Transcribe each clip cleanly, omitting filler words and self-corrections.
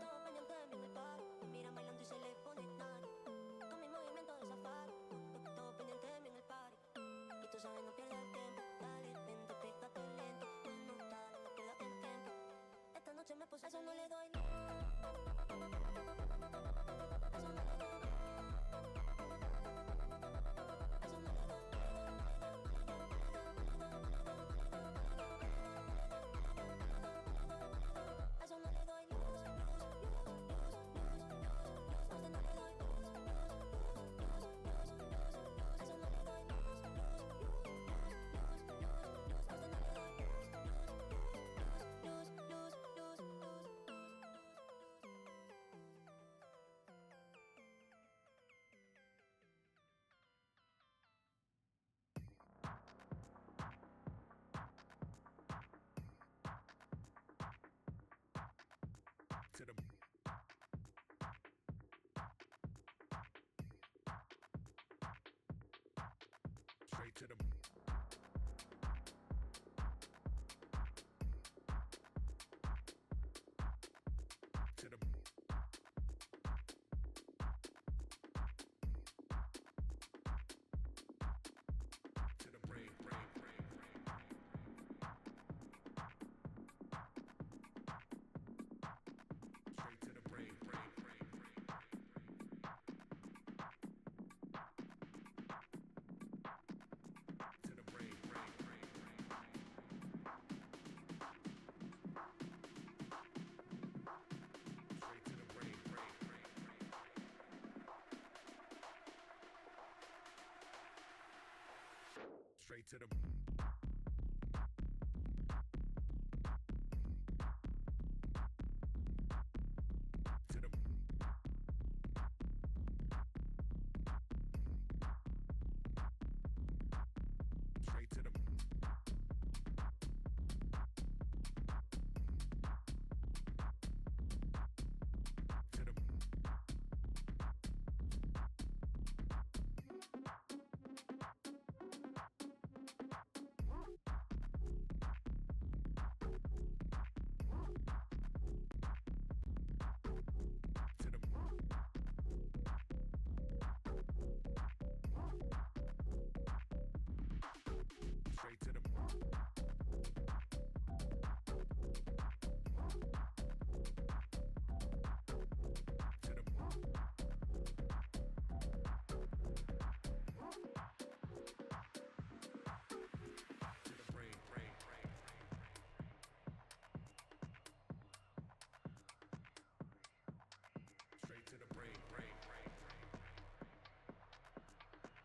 Todo pendiente de mí en el party. Me miran bailando y se le pone nani. Con mi movimiento de safari. Todo pendiente de mí en el party. Y tú sabes, no pierdas el tiempo. Dale, vente, pégate lento. No, dale, no pierdas el tiempo. Esta noche me puse, a eso no le doy. A eso no le doy. A eso no le doy. A eso no le doy luz, luz, luz, luz, luz, luz. A eso no le doy luz, luz, luz, luz, luz, luz. A eso no le doy luz, luz, luz, luz, luz, luz. A eso no le doy luz, luz, luz, luz, luz, luz, luz, luz.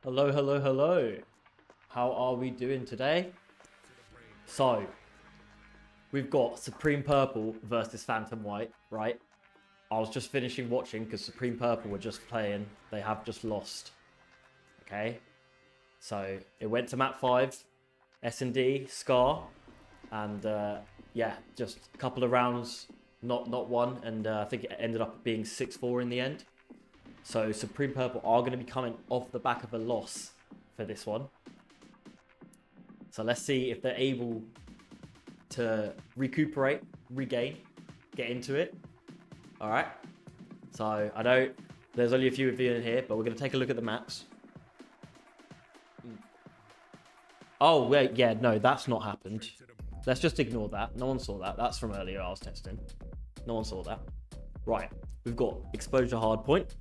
Hello, hello, hello. How are we doing today? So, we've got Supreme Purple versus Phantom White, right? I was just finishing watching because Supreme Purple were just playing. They have just lost. Okay? So, it went to map 5, S&D, Scar, and yeah, just a couple of rounds, not one, and I think it ended up being 6-4 in the end. So Supreme Purple are going to be coming off the back of a loss for this one. So let's see if they're able to recuperate, regain, get into it. All right. So I know there's only a few of you in here, but we're going to take a look at the maps. Oh, wait, yeah, no, that's not happened. Let's just ignore that. No one saw that. That's from earlier I was testing. No one saw that. Right. We've got Exposure Hardpoint.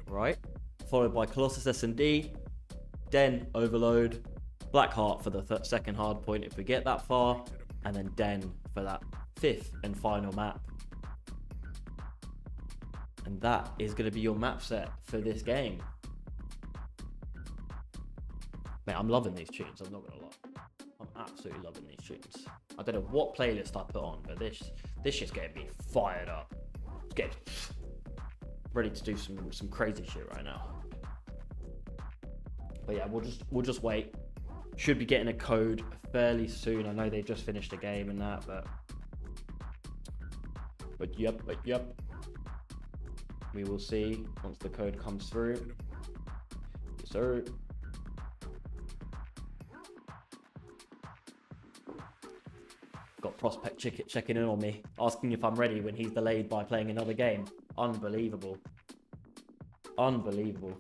Right, followed by Colossus S&D, Den Overload, Blackheart for the second hard point if we get that far, and then Den for that 5th and final map. And that is going to be your map set for this game. Mate, I'm loving these tunes, I'm not going to lie. I'm absolutely loving these tunes. I don't know what playlist I put on, but this shit's getting me fired up. It's getting ready to do some crazy shit right now. But yeah, we'll just wait. Should be getting a code fairly soon. I know they just finished a game and that, but yep. We will see once the code comes through. Yes, sir. Got Prospect checking in on me, asking if I'm ready when he's delayed by playing another game. Unbelievable. Unbelievable.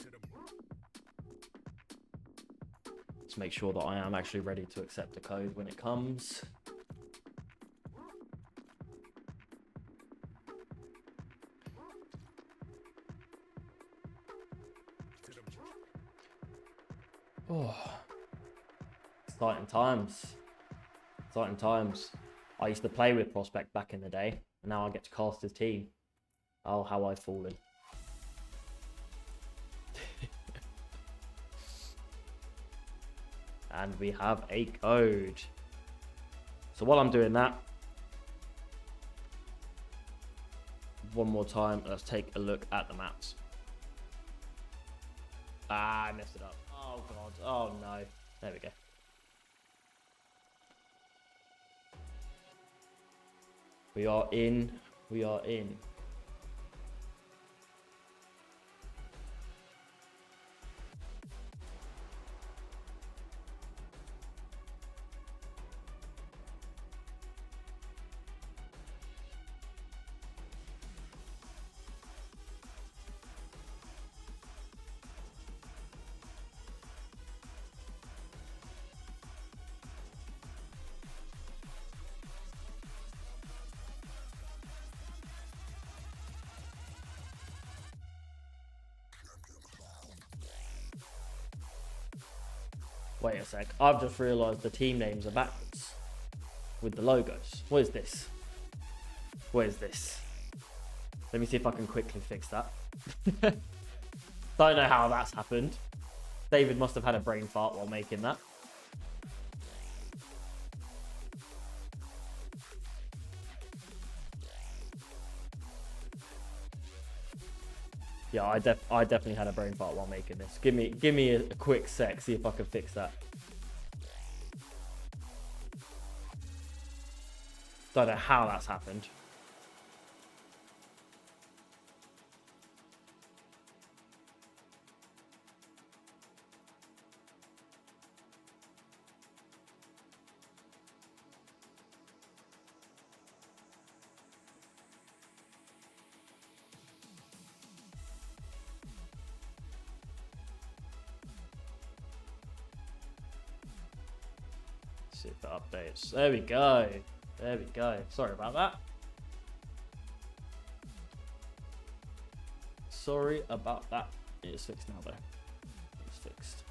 Let's make sure that I am actually ready to accept the code when it comes. Oh, exciting times. Exciting times. I used to play with Prospect back in the day, and now I get to cast his team. Oh, how I've fallen. And we have a code. So while I'm doing that, one more time, let's take a look at the maps. Ah, I messed it up. Oh god, oh no. There we go. We are in. Wait a sec, I've just realised the team names are backwards with the logos. What is this? What is this? Let me see if I can quickly fix that. Don't know how that's happened. David must have had a brain fart while making that. Yeah, I definitely had a brain fart while making this. Give me a quick sec, see if I can fix that. Don't know how that's happened. See if it updates. There we go. There we go. Sorry about that. Sorry about that. It is fixed now though. It's fixed.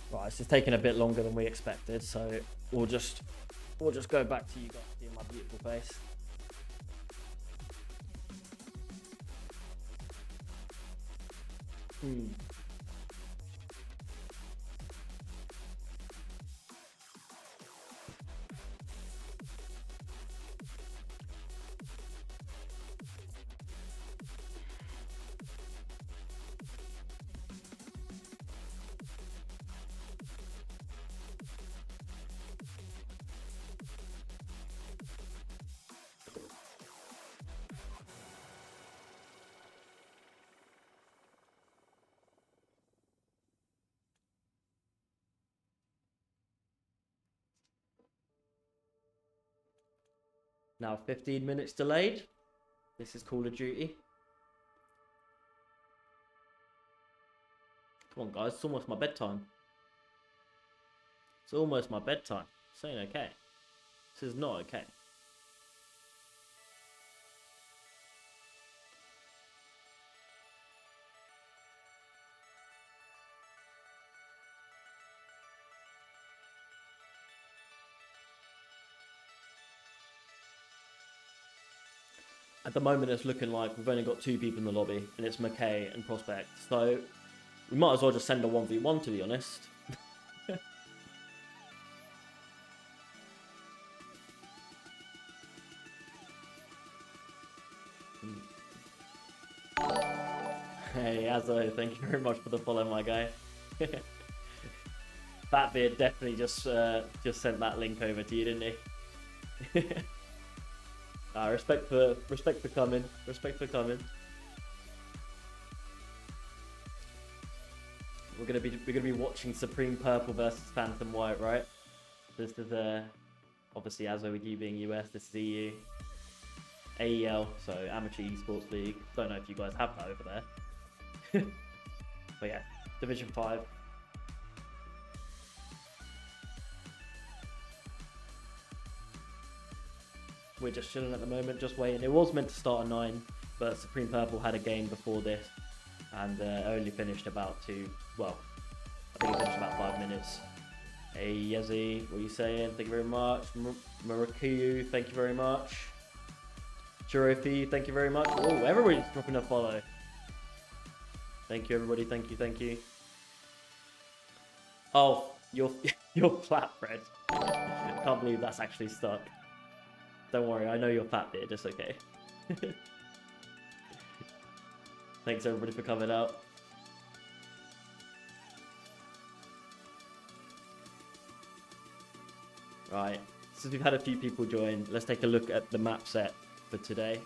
Right, it's just taking a bit longer than we expected, so we'll just go back to you guys seeing my beautiful face. Now 15 minutes delayed. This is Call of Duty. Come on, guys. It's almost my bedtime. It's almost my bedtime. This ain't okay. This is not okay. At the moment, it's looking like we've only got 2 people in the lobby, and it's McKay and Prospect. So we might as well just send a 1v1, to be honest. Hey, Azo, thank you very much for the follow, my guy. Fatbeard definitely just sent that link over to you, didn't he? Respect for coming. Respect for coming. We're gonna be watching Supreme Purple versus Phantom White, right? This is obviously Azo with you being US. This is EU. AEL, so Amateur Esports League. Don't know if you guys have that over there. But yeah, Division 5. We're just chilling at the moment, just waiting. It was meant to start at 9, but Supreme Purple had a game before this, and only finished about 2. Well, I think it finished about 5 minutes. Hey Yezi, what are you saying? Thank you very much. Murakuyu, thank you very much. Chirofi, thank you very much. Oh, everybody's dropping a follow. Thank you, everybody. Thank you, thank you. Oh, you're flatbread. I can't believe that's actually stuck. Don't worry, I know you're fat beard, it's okay. Thanks everybody for coming out. Right, since we've had a few people join, let's take a look at the map set for today.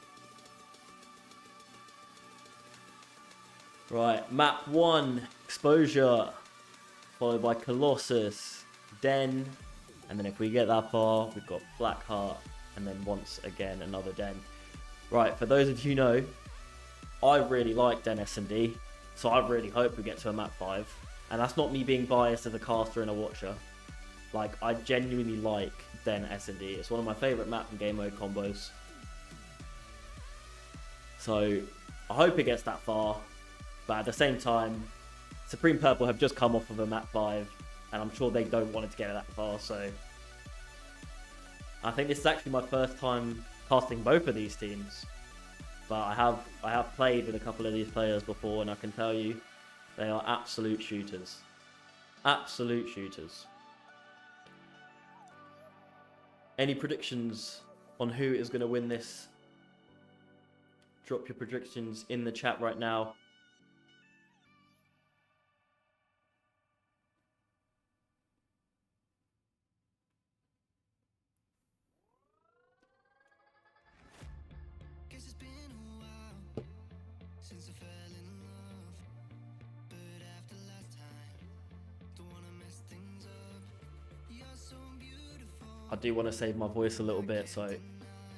Right, map 1, Exposure, followed by Colossus, Den, and then if we get that far, we've got Blackheart, and then once again another Den. Right, for those of you who know, I really like Den S&D, so I really hope we get to a map 5. And that's not me being biased as a caster and a watcher. Like, I genuinely like Den S&D. It's one of my favourite map and game mode combos. So I hope it gets that far. But at the same time, Supreme Purple have just come off of a map 5. and I'm sure they don't want it to get that far. So I think this is actually my first time casting both of these teams, but I have played with a couple of these players before, and I can tell you they are absolute shooters. Absolute shooters. Any predictions on who is going to win this? Drop your predictions in the chat right now. Guess it's been a while since I fell in love, but after last time, don't wanna mess things up. You're so beautiful. I do want to save my voice a little bit, so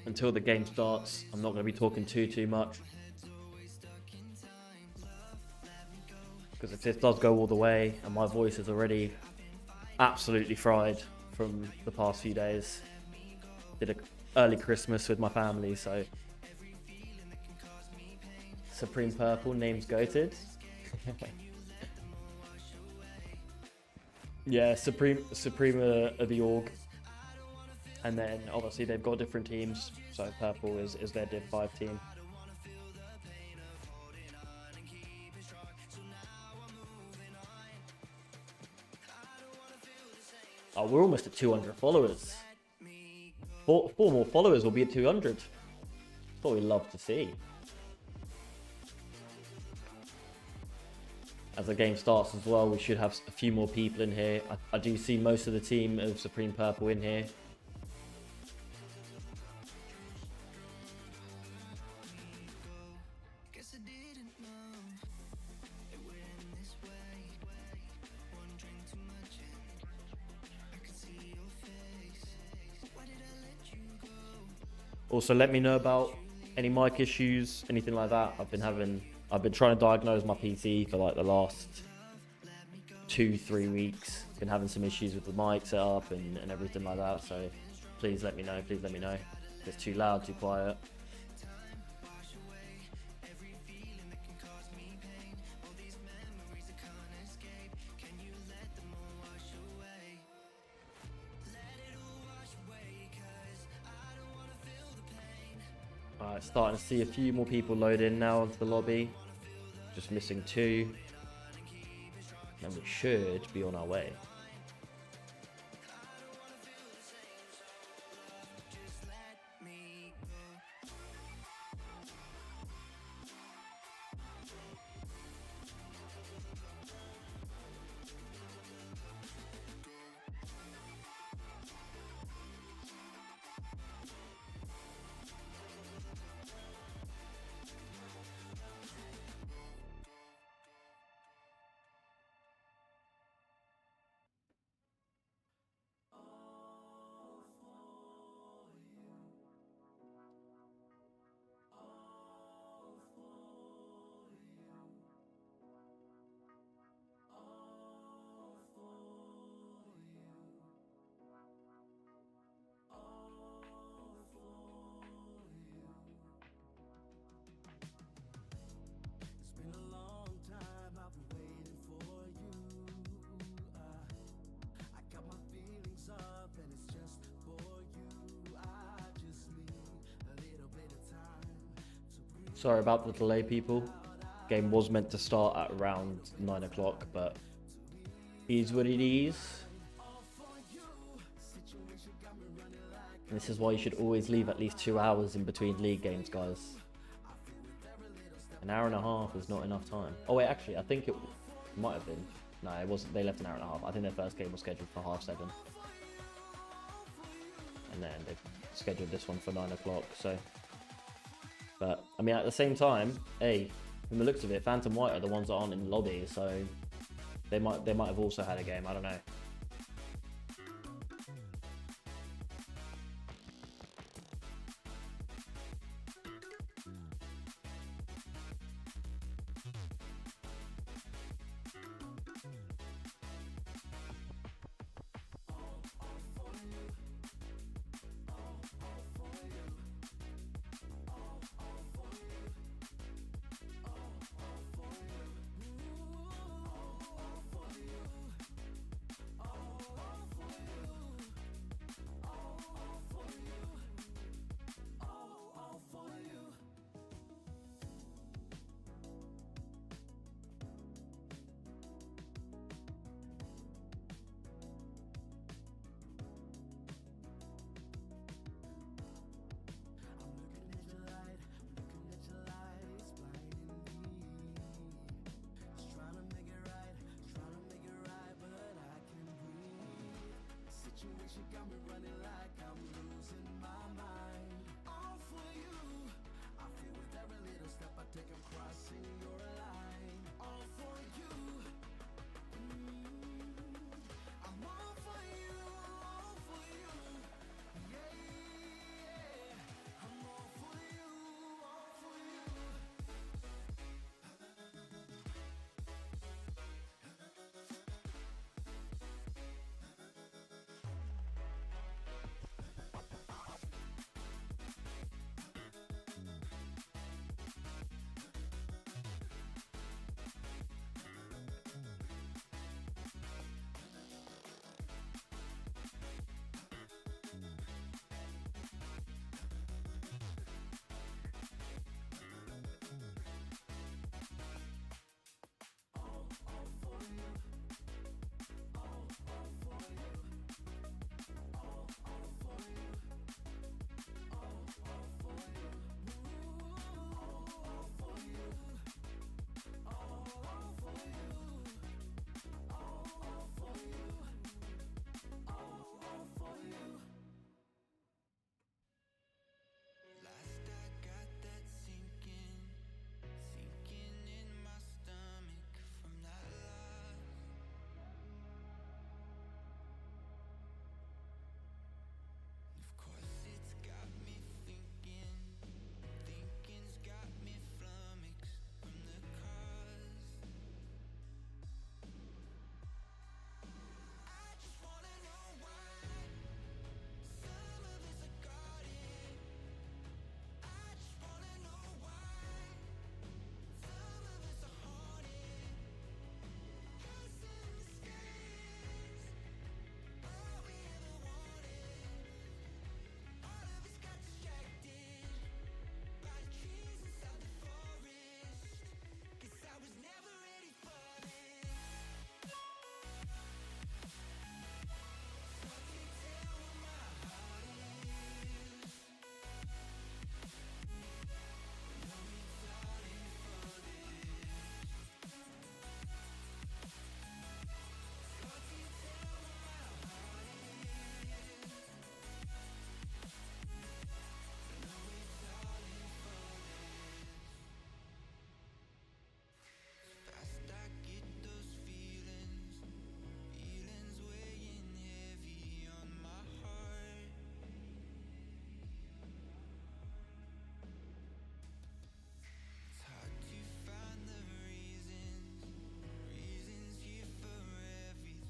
until the game starts, I'm not going to be talking too much. Because if this does go all the way, and my voice is already absolutely fried from the past few days, did an early Christmas with my family, so Supreme Purple, name's goated. Yeah, Supreme are the org, and then obviously they've got different teams. So Purple is their Div 5 team. Oh, we're almost at 200 followers. Four more followers will be at 200. That's what we love to see. As the game starts as well, we should have a few more people in here. I do see most of the team of Supreme Purple in here. Guess I didn't know it went this way. One drink too much and I could see your face. Why did I let you go? Also, let me know about any mic issues, anything like that. I've been trying to diagnose my PC for like the last 2-3 weeks. Been having some issues with the mic setup and everything like that. So please let me know. Please let me know. If it's too loud, too quiet. Alright, starting to see a few more people load in now into the lobby. Just missing 2. And we should be on our way. Sorry about the delay, people. Game was meant to start at around 9 o'clock, but is what it is. And this is why you should always leave at least 2 hours in between league games, guys. An hour and a half is not enough time. Oh wait, actually, I think it might have been. No, it wasn't. They left an hour and a half. I think their first game was scheduled for 7:30. And then they scheduled this one for 9 o'clock, so... But, I mean, at the same time, hey, from the looks of it, Phantom White are the ones that aren't in the lobby, so they might have also had a game, I don't know.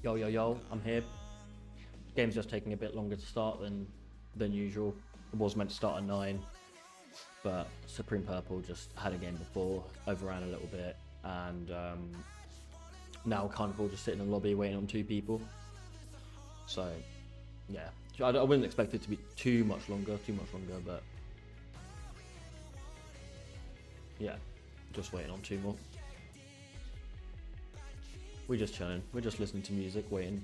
Yo, yo, yo, I'm here. Game's just taking a bit longer to start than usual. It was meant to start at 9, but Supreme Purple just had a game before, overran a little bit, and now kind of all just sitting in the lobby waiting on 2 people. So, yeah, I wouldn't expect it to be too much longer, but yeah, just waiting on 2 more. We're just chilling. We're just listening to music, waiting.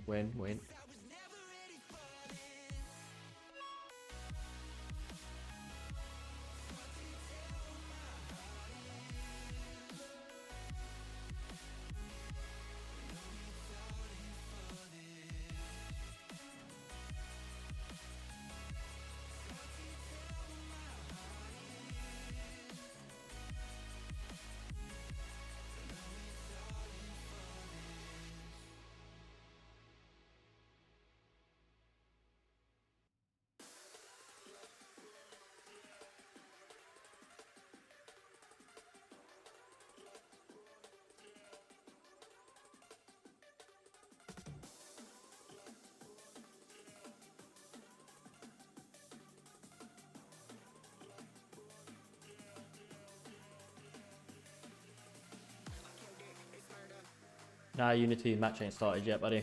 Nah, Unity match ain't started yet, buddy.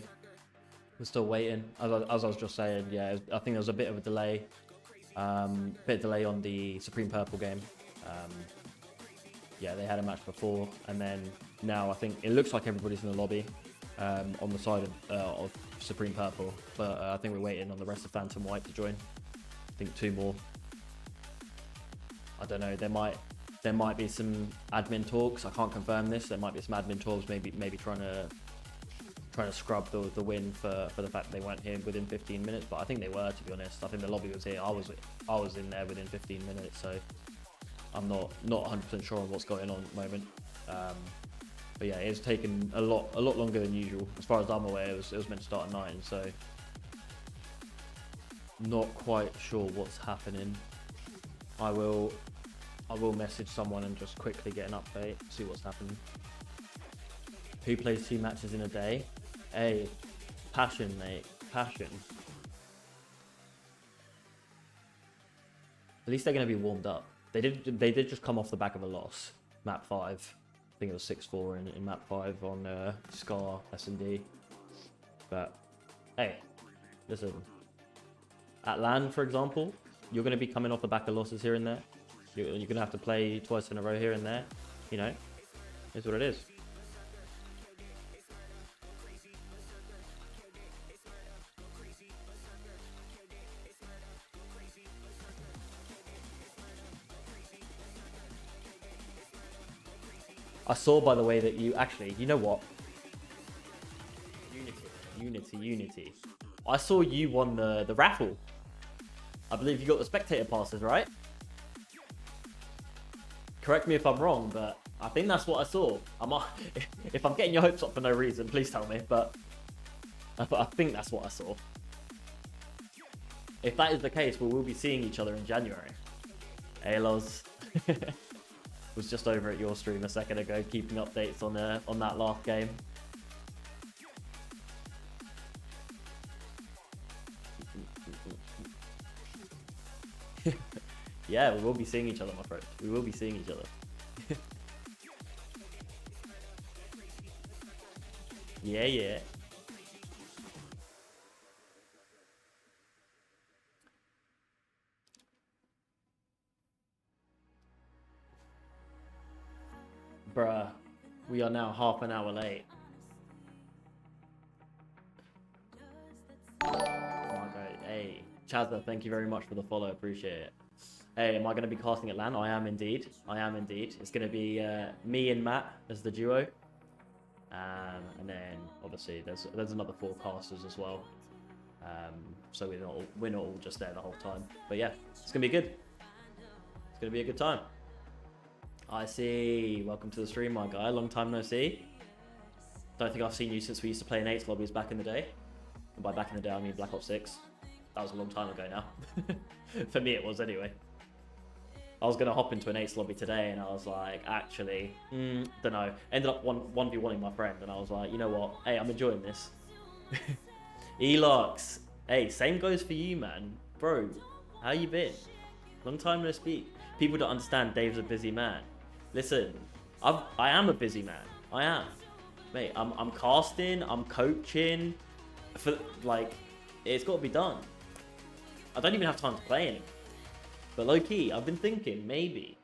We're still waiting. As I was just saying, yeah, I think there was a bit of a delay. Bit of delay on the Supreme Purple game. Yeah, they had a match before, and then now I think it looks like everybody's in the lobby on the side of Supreme Purple. But I think we're waiting on the rest of Phantom White to join. I think 2 more. I don't know. There might be some admin talks. I can't confirm this. There might be some admin talks, maybe trying trying to scrub the win for the fact that they weren't here within 15 minutes, but I think they were, to be honest. I think the lobby was here. I was in there within 15 minutes, so I'm not 100% sure on what's going on at the moment. But yeah, it's taken a lot longer than usual. As far as I'm aware, it was meant to start at 9, so not quite sure what's happening. I will message someone and just quickly get an update, see what's happening. Who plays 2 matches in a day? Hey, passion, mate, passion. At least they're going to be warmed up. They did just come off the back of a loss. Map 5. I think it was 6-4 in map 5 on Scar S&D. But hey, listen. At LAN, for example, you're going to be coming off the back of losses here and there. You're going to have to play twice in a row here and there. You know, it's what it is. I saw, by the way, that you actually, you know what? Unity. I saw you won the raffle. I believe you got the spectator passes, right? Correct me if I'm wrong, but I think that's what I saw. If I'm getting your hopes up for no reason, please tell me, but I think that's what I saw. If that is the case, we will be seeing each other in January. AELs. Was just over at your stream a second ago, keeping updates on that last game. Yeah, we will be seeing each other, my friend. We will be seeing each other. Yeah. Bruh, we are now half an hour late. Oh my god, hey. Chazza, thank you very much for the follow, appreciate it. Hey, am I going to be casting at LAN? I am indeed. It's going to be me and Matt as the duo. And then, obviously, there's another 4 casters as well. So we're not all just there the whole time. But yeah, it's going to be good. It's going to be a good time. I see. Welcome to the stream, my guy. Long time no see. Don't think I've seen you since we used to play in 8 lobbies back in the day. And by back in the day, I mean Black Ops 6. That was a long time ago now. For me, it was anyway. I was going to hop into an 8 lobby today, and I was like, actually, don't know. Ended up 1v1ing my friend, and I was like, you know what? Hey, I'm enjoying this. Elox. Hey, same goes for you, man. Bro, how you been? Long time no speak. People don't understand Dave's a busy man. Listen, I am a busy man. I am. Mate, I'm casting, I'm coaching. It's got to be done. I don't even have time to play anymore. But low key, I've been thinking maybe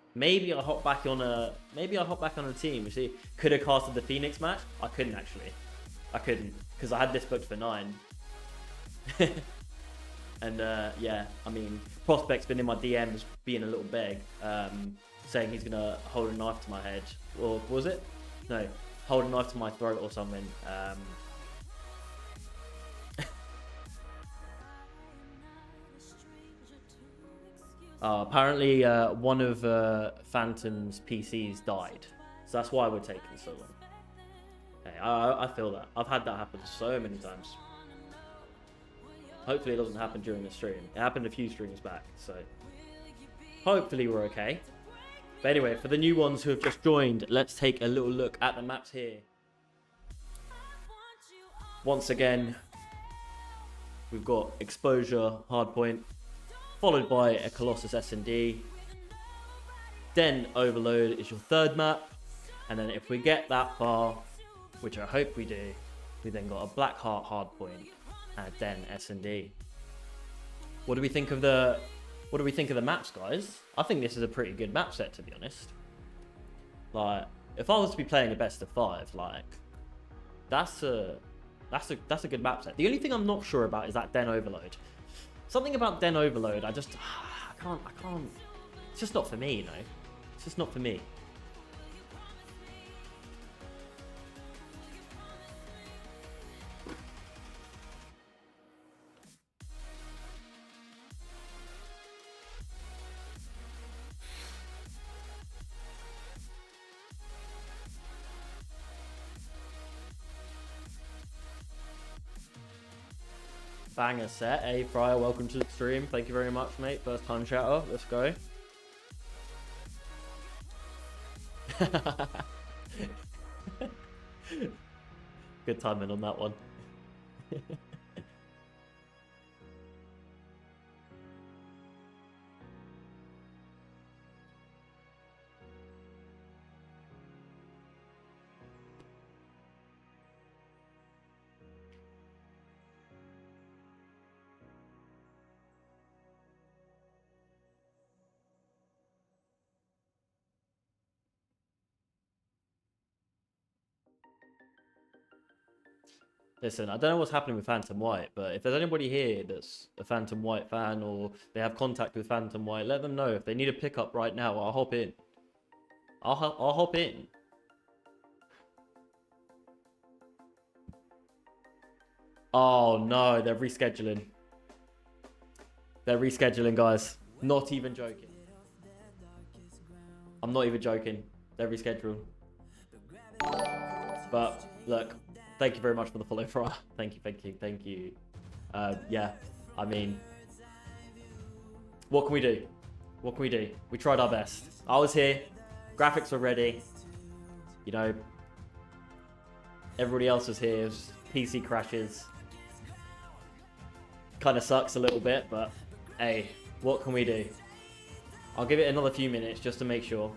I'll hop back on a team. You see, could have casted the Phoenix match. I couldn't actually. Because I had this booked for 9. And yeah, I mean, Prospect's been in my DMs being a little beg, saying he's gonna hold a knife to my head, or was it? No, hold a knife to my throat or something. Apparently, one of Phantom's PCs died, so that's why we're taking so long. Hey, I feel that. I've had that happen so many times. Hopefully it doesn't happen during the stream. It happened a few streams back, so hopefully we're okay. But anyway, for the new ones who have just joined, let's take a little look at the maps here. Once again, we've got Exposure, Hardpoint, followed by a Colossus S&D. Then Overload is your 3rd map. And then if we get that far, which I hope we do, we then got a Blackheart Hardpoint. And then S&D. What do we think of the maps, guys? I think this is a pretty good map set, to be honest. Like, if I was to be playing a best of 5, like, that's a good map set. The only thing I'm not sure about is that Den Overload. Something about Den Overload, I can't. It's just not for me, you know. It's just not for me. Banger set. Hey, Fryer, welcome to the stream. Thank you very much, mate. First time chatter. Let's go. Good timing on that one. Listen, I don't know what's happening with Phantom White, but if there's anybody here that's a Phantom White fan or they have contact with Phantom White, let them know. If they need a pickup right now, I'll hop in. I'll hop in. Oh no, they're rescheduling. They're rescheduling, guys. Not even joking. I'm not even joking. They're rescheduling. But look, thank you very much for the follow, Fra. Thank you. Yeah, I mean, what can we do? What can we do? We tried our best. I was here. Graphics were ready. You know, everybody else was here. PC crashes. Kind of sucks a little bit, but hey, what can we do? I'll give it another few minutes just to make sure.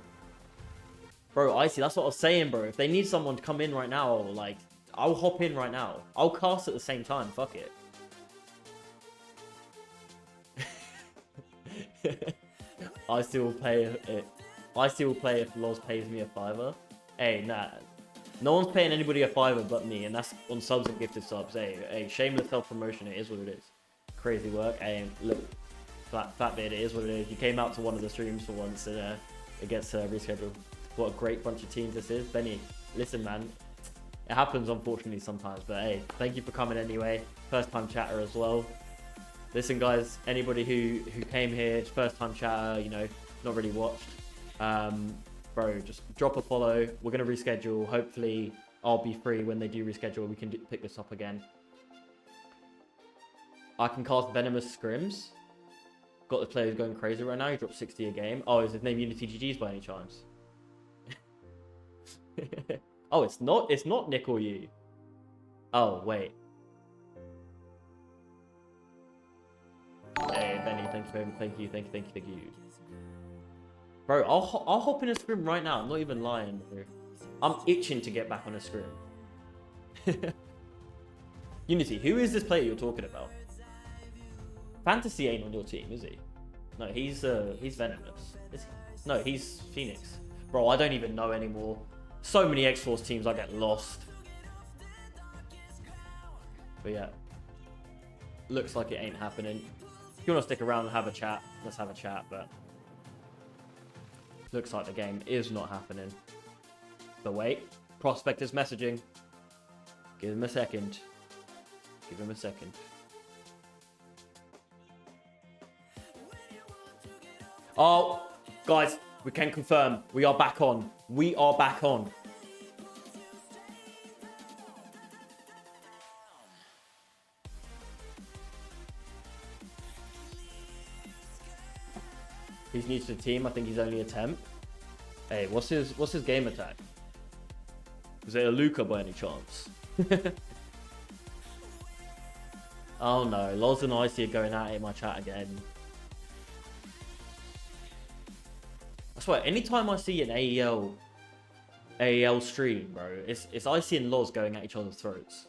Bro, Icy, that's what I was saying, bro. If they need someone to come in right now, like, I'll hop in right now. I'll cast at the same time. Fuck it. I still will play it. I still will play if Loz pays me a $5. Hey, nah. No one's paying anybody a $5 but me, and that's on subs and gifted subs. Hey, shameless self-promotion. It is what it is. Crazy work. Hey, look, fat bit. It is what it is. You came out to one of the streams for once, and it gets rescheduled. What a great bunch of teams this is. Benny, listen, man. It happens, unfortunately, sometimes. But hey, thank you for coming anyway. First time chatter as well. Listen, guys, anybody who came here, first time chatter, you know, not really watched. Bro, just drop a follow. We're going to reschedule. Hopefully, I'll be free when they do reschedule. We can pick this up again. I can cast Venomous Scrims. Got the players going crazy right now. He dropped 60 a game. Oh, is his name Unity GG's by any chance? Oh, it's not Nick or you. Oh, wait. Hey, Benny, thank you. Bro, I'll hop in a scrim right now. I'm not even lying, bro. I'm itching to get back on a scrim. Unity, who is this player you're talking about? Fantasy ain't on your team, is he? No, he's Venomous. Is he? No, he's Phoenix. Bro, I don't even know anymore. So many X-Force teams, I get lost. But yeah. Looks like it ain't happening. If you want to stick around and have a chat, let's have a chat, but looks like the game is not happening. But wait, Prospect is messaging. Give him a second. Oh, guys, we can confirm. We are back on. He's new to the team. I think he's only a temp. Hey, what's his game attack? Is it a Luca by any chance? Oh no, Loz and Icy are going at it in my chat again. I swear, anytime I see an AEL stream, bro, it's Icy and Loz going at each other's throats.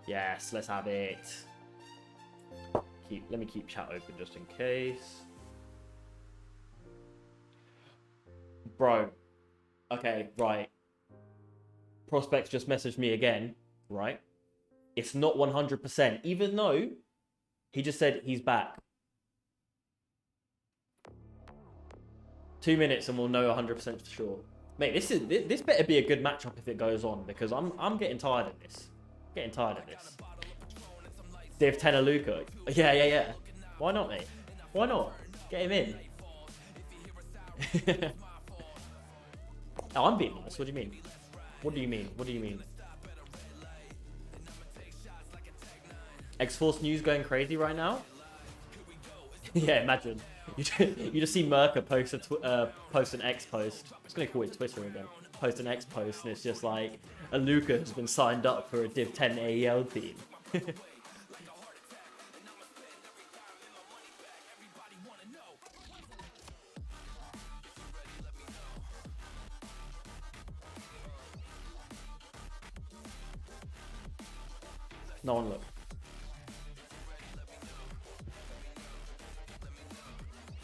Yes, let's have it. Let me keep chat open just in case. Bro. Okay, right. Prospects just messaged me again, right? It's not 100%, even though he just said he's back. 2 minutes and we'll know 100% for sure. Mate, this better be a good matchup if it goes on, because I'm getting tired of this. Div 10 Luca. Yeah. Why not, mate? Why not? Get him in. Oh, I'm being honest. What do you mean? What do you mean? X-Force news going crazy right now. Yeah, imagine. You just see Merca post an X post. I was gonna call it Twitter again. Post an X post, and it's just like a Luca has been signed up for a Div 10 AEL team. No one look.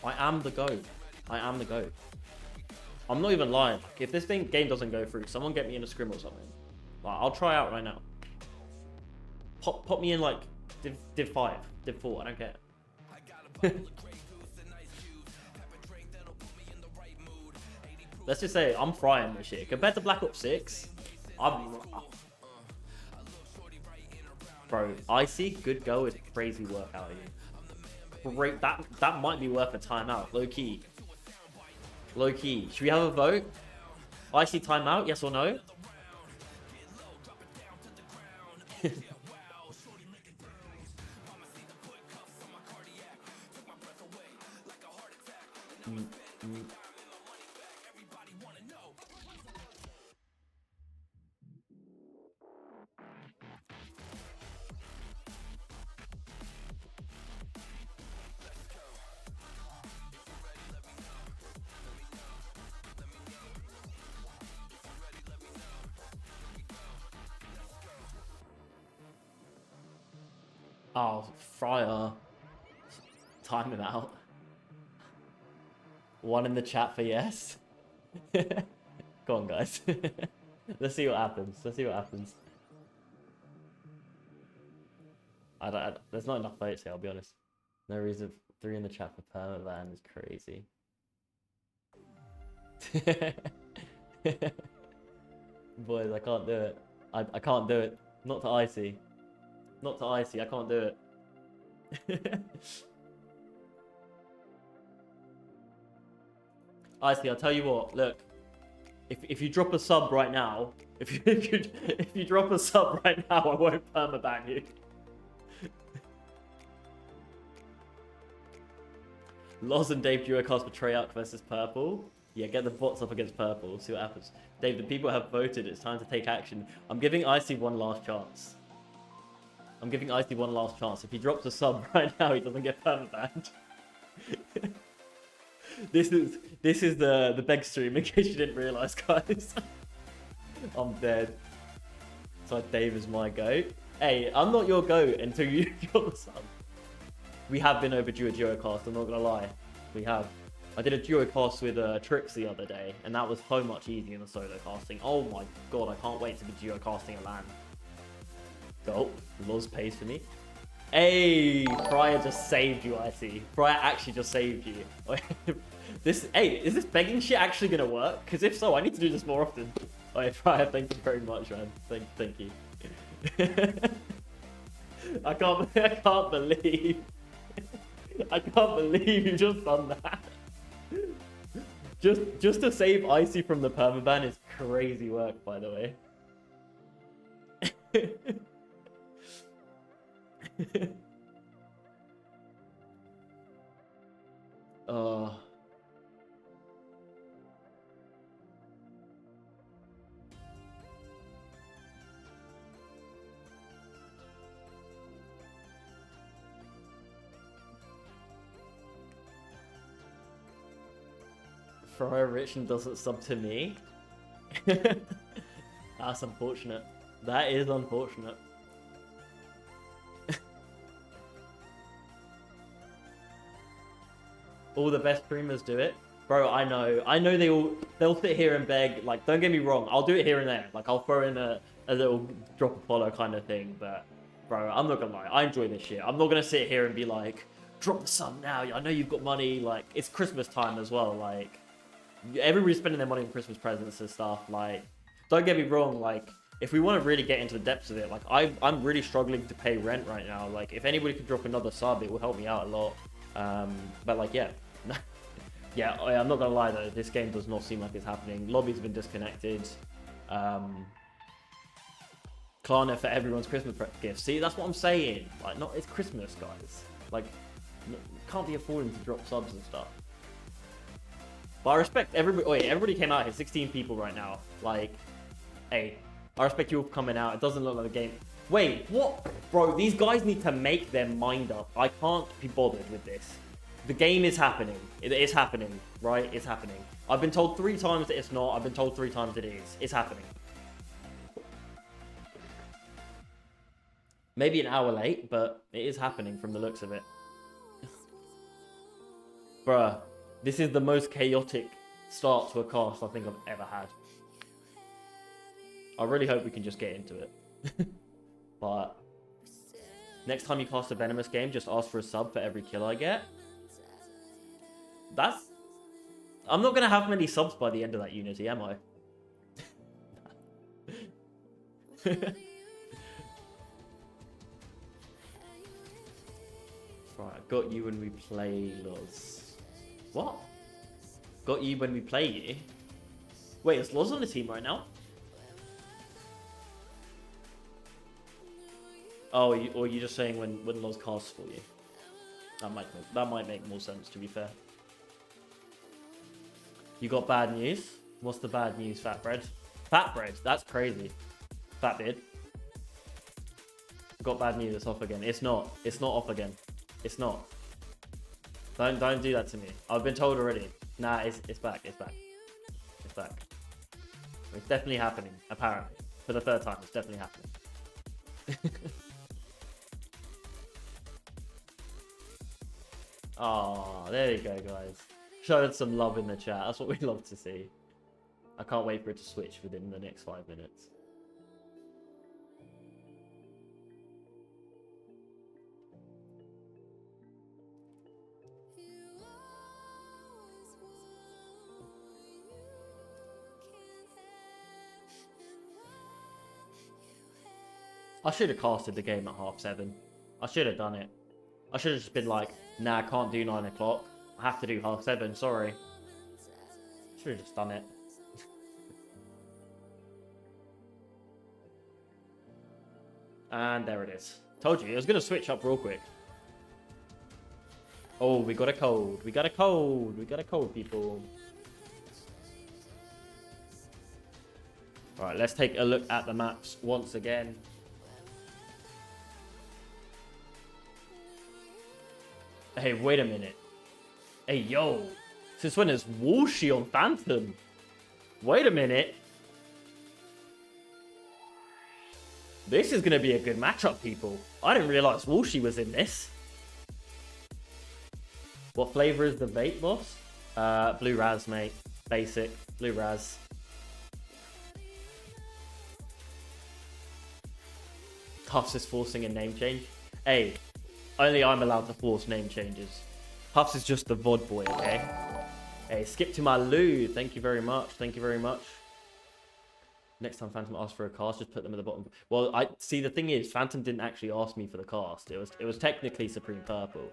I am the GOAT. I am the GOAT. I'm not even lying. If this game doesn't go through, someone get me in a scrim or something. Like, I'll try out right now. Pop me in like Div 5, Div 4, I don't care. Let's just say I'm frying this shit. Compared to Black Ops 6, Bro, Icy, good go is crazy work out here. Great, that might be worth a timeout, low key. Low key. Should we have a vote? Icy timeout, yes or no? Oh, Fryer. Time him out. One in the chat for yes. Go on, guys. Let's see what happens. Let's see what happens. There's not enough votes here, I'll be honest. No reason. 3 in the chat for permaban is crazy. Boys, I can't do it. I can't do it. Not to Icy. Not to Icy, I can't do it. Icy, I'll tell you what, look. If you drop a sub right now, if you drop a sub right now, I won't permaban you. Loz and Dave duocast for Treyarch versus Purple. Yeah, get the bots up against Purple, see what happens. Dave, the people have voted, it's time to take action. I'm giving Icy one last chance. I'm giving Icy one last chance. If he drops a sub right now, he doesn't get permabanned. This is the beg stream, in case you didn't realise, guys. I'm dead. So Dave is my goat. Hey, I'm not your goat until you drop a sub. We have been overdue a duocast, I'm not gonna lie. We have. I did a duocast with Trix the other day, and that was so much easier than solo casting. Oh my god, I can't wait to be duocasting a LAN. Go. Loz pays for me. Hey, Fryer just saved you, I see. Fryer actually just saved you. Hey, is this begging shit actually gonna work? Because if so, I need to do this more often. Oh yeah, Fryer, thank you very much, man. Thank you. I can't believe you just done that. Just to save Icy from the permaban is crazy work, by the way. Fryer rich and doesn't sub to me. That's unfortunate. That is unfortunate. All the best streamers do it. Bro, I know they'll sit here and beg, like, don't get me wrong, I'll do it here and there. Like, I'll throw in a little drop a follow kind of thing, but bro, I'm not gonna lie, I enjoy this shit. I'm not gonna sit here and be like, drop the sub now, I know you've got money, like, it's Christmas time as well, like, everybody's spending their money on Christmas presents and stuff, like, don't get me wrong, like, if we want to really get into the depths of it, like, I'm really struggling to pay rent right now, like, if anybody could drop another sub, it will help me out a lot, but like, yeah. Yeah, I'm not gonna lie though, this game does not seem like it's happening. Lobby's been disconnected. Klarna for everyone's Christmas gift. See, that's what I'm saying. Like, not it's Christmas, guys. Like, can't be affording to drop subs and stuff. But I respect everybody. Wait, everybody came out here. 16 people right now. Like, hey, I respect you all coming out. It doesn't look like a game. Wait, what? Bro, these guys need to make their mind up. I can't be bothered with this. The game is happening. It is happening, right? It's happening. I've been told 3 times that it's not. I've been told 3 times it is. It's happening. Maybe an hour late, but it is happening from the looks of it. Bruh, this is the most chaotic start to a cast I think I've ever had. I really hope we can just get into it. But next time you cast a Venomous game, just ask for a sub for every kill I get. I'm not going to have many subs by the end of that Unity, am I? Right, got you when we play Loz. What? Got you when we play you? Wait, is Loz on the team right now? Oh, or are you just saying when Loz casts for you? That might make more sense, to be fair. You got bad news? What's the bad news, Fatbread? Fatbread, that's crazy. Fatbeard. Got bad news, it's off again. It's not off again. It's not. Don't do that to me. I've been told already. Nah, it's back. It's back. It's back. It's definitely happening. Apparently, for the 3rd time, it's definitely happening. Oh, there you go, guys. Showed some love in the chat. That's what we love to see. I can't wait for it to switch within the next 5 minutes. I should have casted the game at 7:30. I should have done it. I should have just been like, nah, I can't do 9 o'clock. I have to do 7:30, sorry. Should have just done it. And there it is. Told you, it was going to switch up real quick. Oh, we got a cold. We got a cold. We got a cold, people. Alright, let's take a look at the maps once again. Hey, wait a minute. Hey, yo. Since when is Woolshy on Phantom? Wait a minute. This is going to be a good matchup, people. I didn't realize Woolshy was in this. What flavor is the vape, boss? Blue Raz, mate. Basic. Blue Raz. Huffs is forcing a name change. Hey, only I'm allowed to force name changes. Huffs is just the VOD boy, okay? Hey, skip to my loo. Thank you very much. Thank you very much. Next time Phantom asks for a cast, just put them at the bottom. Well, I see. The thing is, Phantom didn't actually ask me for the cast. It was technically Supreme Purple,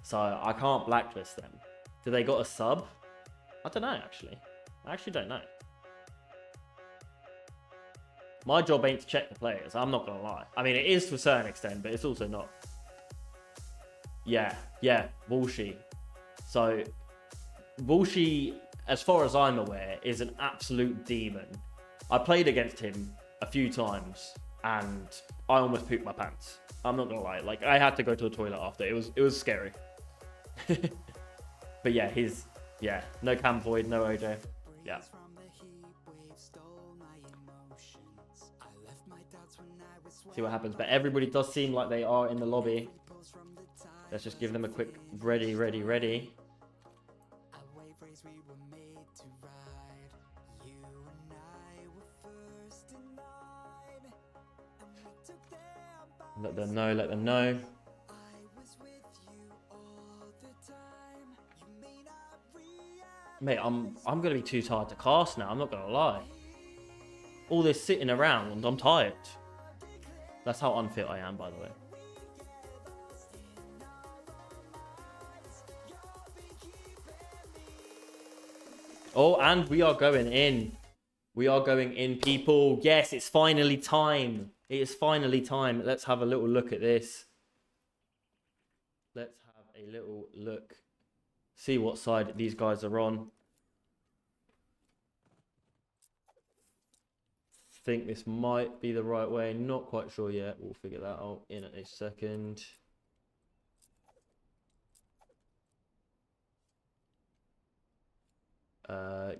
so I can't blacklist them. Do they got a sub? I don't know. Actually, I actually don't know. My job ain't to check the players. I'm not gonna lie. I mean, it is to a certain extent, but it's also not. Yeah, Woolshy. So, Woolshy, as far as I'm aware, is an absolute demon. I played against him a few times, and I almost pooped my pants. I'm not gonna lie. Like, I had to go to the toilet after. It was scary. But yeah, no Cam Void, no OJ. Yeah. See what happens. But everybody does seem like they are in the lobby. Let's just give them a quick ready. Let them know. Mate, I'm gonna be too tired to cast now, I'm not gonna lie. All this sitting around, I'm tired. That's how unfit I am, by the way. Oh, and we are going in. We are going in, people. Yes, it's finally time. It is finally time. Let's have a little look at this. Let's have a little look. See what side these guys are on. Think this might be the right way. Not quite sure yet. We'll figure that out in a second.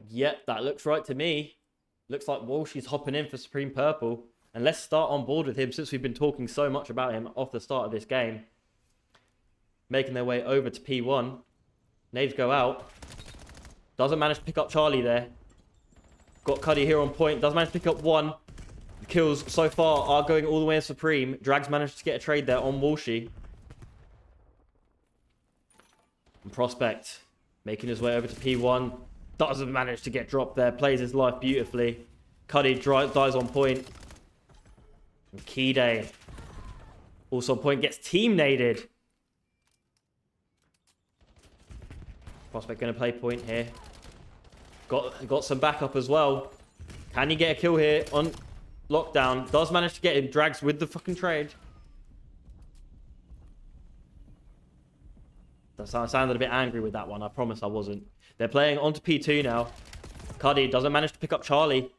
Yep, that looks right to me. Looks like Walshy's hopping in for Supreme Purple. And let's start on board with him since we've been talking so much about him off the start of this game. Making their way over to P1. Nades go out. Doesn't manage to pick up Charlie there. Got Cuddy here on point. Does manage to pick up one. The kills so far are going all the way to Supreme. Drags managed to get a trade there on Walshy. And Prospect making his way over to P1. Doesn't manage to get dropped there. Plays his life beautifully. Cuddy dies on point. And Keyday also on point. Gets team naded. Prospect going to play point here. Got some backup as well. Can he get a kill here on lockdown? Does manage to get him. Drags with the fucking trade. I sounded a bit angry with that one. I promise I wasn't. They're playing onto P2 now. Cuddy doesn't manage to pick up Charlie.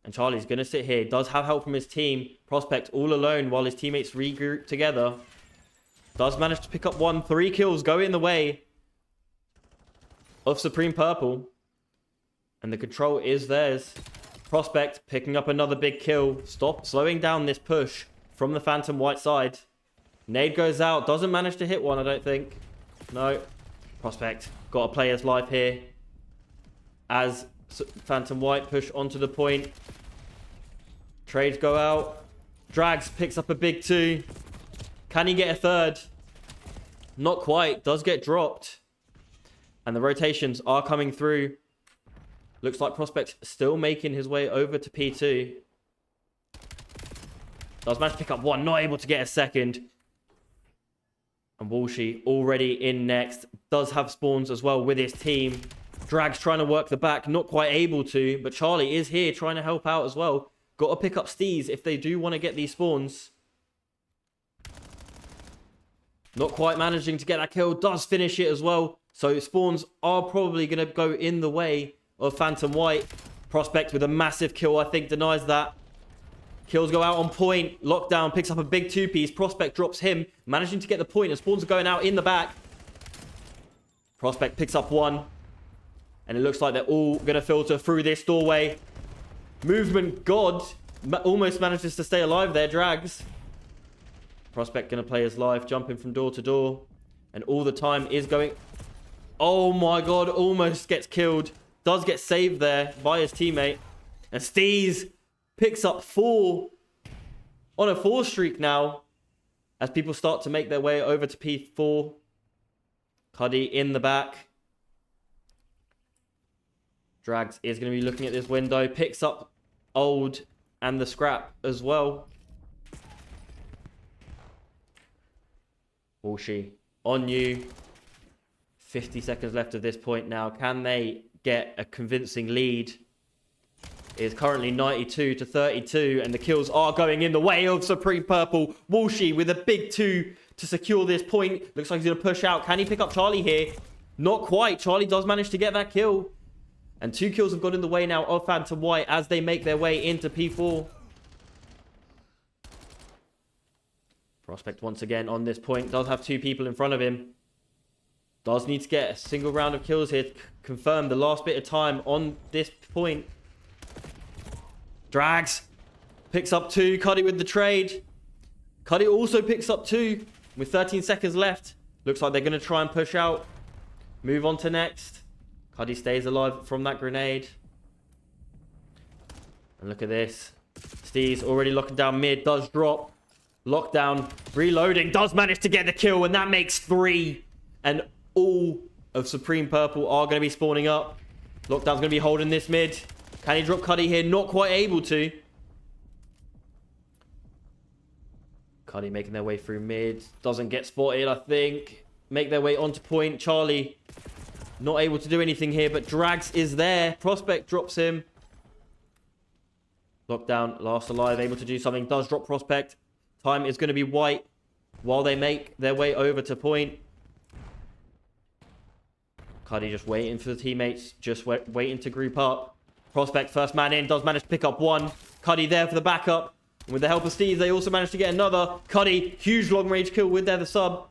And Charlie's going to sit here. Does have help from his team. Prospect all alone while his teammates regroup together. Does manage to pick up one. 3 kills go in the way of Supreme Purple. And the control is theirs. Prospect picking up another big kill. Slowing down this push from the Phantom White side. Nade goes out. Doesn't manage to hit one, I don't think. No. Prospect got to play his life here. As Phantom White push onto the point. Trades go out. Drags picks up a big 2. Can he get a third? Not quite. Does get dropped. And the rotations are coming through. Looks like Prospect still making his way over to P2. Does manage to pick up one. Not able to get a second. And Walshy already in next. Does have spawns as well with his team. Drags trying to work the back. Not quite able to. But Charlie is here trying to help out as well. Got to pick up Steez if they do want to get these spawns. Not quite managing to get that kill. Does finish it as well. So spawns are probably going to go in the way of Phantom White. Prospect with a massive kill, I think, denies that. Kills go out on point. Lockdown picks up a big 2-piece. Prospect drops him, managing to get the point, and spawns are going out in the back. Prospect picks up one. And it looks like they're all going to filter through this doorway. Movement God almost manages to stay alive there. Drags. Prospect going to play his life, jumping from door to door. And all the time is going... Oh my God, almost gets killed. Does get saved there by his teammate. And Steez picks up 4 on a 4 streak now. As people start to make their way over to P4. Cuddy in the back. Drags is going to be looking at this window. Picks up Old and the scrap as well. Walshy on you. 50 seconds left of this point now. Can they get a convincing lead? It is currently 92 to 32, and the kills are going in the way of Supreme Purple. Walshy with a big 2 to secure this point. Looks like he's going to push out. Can he pick up Charlie here? Not quite. Charlie does manage to get that kill. And 2 kills have gone in the way now of Phantom White as they make their way into P4. Prospect once again on this point. Does have 2 people in front of him. Does need to get a single round of kills here to confirm the last bit of time on this point. Drags. Picks up 2. Cuddy with the trade. Cuddy also picks up 2 with 13 seconds left. Looks like they're going to try and push out. Move on to next. Cuddy stays alive from that grenade. And look at this. Steez already locking down mid. Does drop. Lockdown. Reloading. Does manage to get the kill. And that makes 3. And all of Supreme Purple are going to be spawning up. Lockdown's going to be holding this mid. Can he drop Cuddy here? Not quite able to. Cuddy making their way through mid. Doesn't get spotted, I think. Make their way onto point. Charlie not able to do anything here, but Drags is there. Prospect drops him. Lockdown, last alive, able to do something. Does drop prospect. Time is going to be white while they make their way over to point. Cuddy just waiting for the teammates. Just waiting to group up. Prospect, first man in, does manage to pick up one. Cuddy there for the backup. And with the help of Steve, they also managed to get another. Cuddy, huge long-range kill with the sub.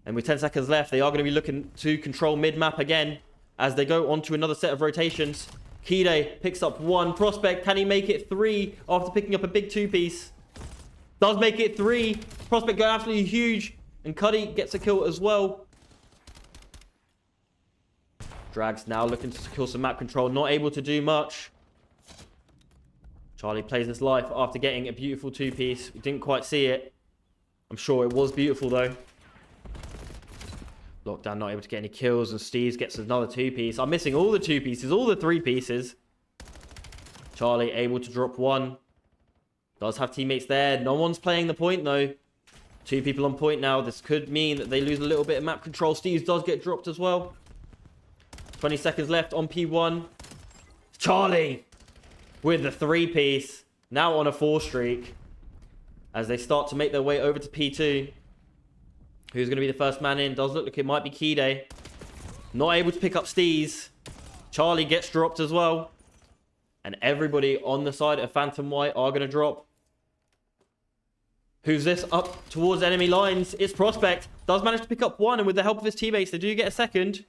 And with 10 seconds left, they are going to be looking to control mid-map again as they go on to another set of rotations. Kide picks up one. Prospect, can he make it 3 after picking up a big 2-piece? Does make it 3. Prospect going absolutely huge. And Cuddy gets a kill as well. Drags now looking to secure some map control. Not able to do much. Charlie plays his life after getting a beautiful 2-piece. We didn't quite see it. I'm sure it was beautiful though. Lockdown not able to get any kills. And Steves gets another 2-piece. I'm missing all the 2-pieces. All the 3-pieces. Charlie able to drop one. Does have teammates there. No one's playing the point though. 2 people on point now. This could mean that they lose a little bit of map control. Steves does get dropped as well. 20 seconds left on P1. Charlie with the 3-piece. Now on a 4 streak. As they start to make their way over to P2. Who's going to be the first man in? Does look like it might be Kide. Not able to pick up Steez. Charlie gets dropped as well. And everybody on the side of Phantom White are going to drop. Who's this up towards enemy lines? It's Prospect. Does manage to pick up one. And with the help of his teammates, they do get a second.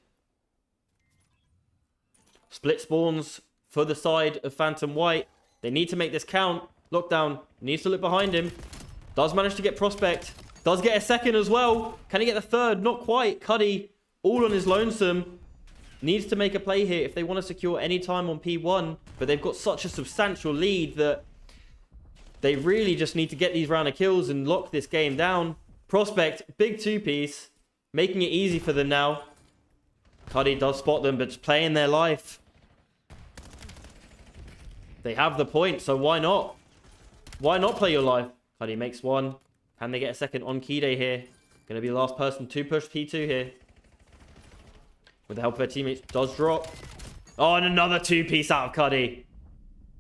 Split spawns for the side of Phantom White. They need to make this count. Lockdown needs to look behind him. Does manage to get Prospect. Does get a second as well. Can he get the third? Not quite. Cuddy all on his lonesome. Needs to make a play here if they want to secure any time on P1. But they've got such a substantial lead that they really just need to get these round of kills and lock this game down. Prospect, big 2-piece. Making it easy for them now. Cuddy does spot them, but just playing their life. They have the point, so why not? Why not play your life? Cuddy makes one. Can they get a second on Kide here? Going to be the last person to push P2 here. With the help of their teammates, does drop. Oh, and another 2-piece out of Cuddy.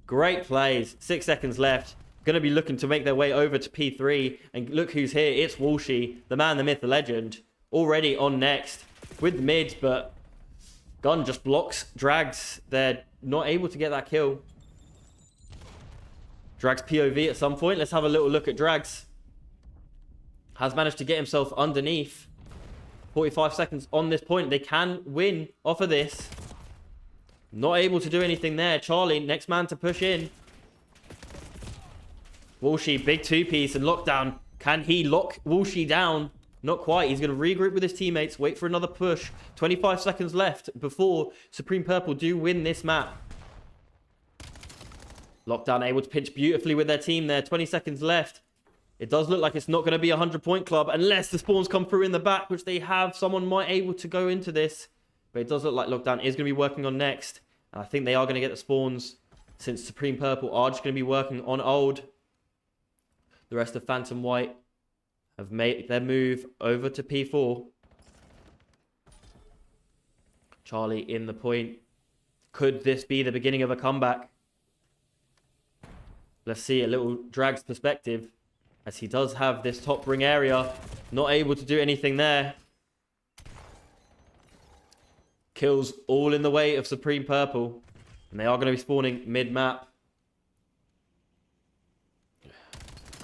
Great plays. 6 seconds left. Going to be looking to make their way over to P3. And look who's here. It's Walshy, the man, the myth, the legend. Already on next with the mid, but Gun just blocks Drags. They're not able to get that kill. Drags POV at some point. Let's have a little look at Drags. Has managed to get himself underneath. 45 seconds on this point. They can win off of this. Not able to do anything there. Charlie, next man to push in. Walshy, big 2-piece and Lockdown. Can he lock Walshy down? Not quite. He's going to regroup with his teammates. Wait for another push. 25 seconds left before Supreme Purple do win this map. Lockdown able to pinch beautifully with their team there. 20 seconds left. It does look like it's not going to be a 100-point club unless the spawns come through in the back, which they have. Someone might able to go into this. But it does look like Lockdown is going to be working on next. And I think they are going to get the spawns since Supreme Purple are just going to be working on old. The rest of Phantom White have made their move over to P4. Charlie in the point. Could this be the beginning of a comeback? Let's see a little Drag's perspective. As he does have this top ring area. Not able to do anything there. Kills all in the way of Supreme Purple. And they are going to be spawning mid-map.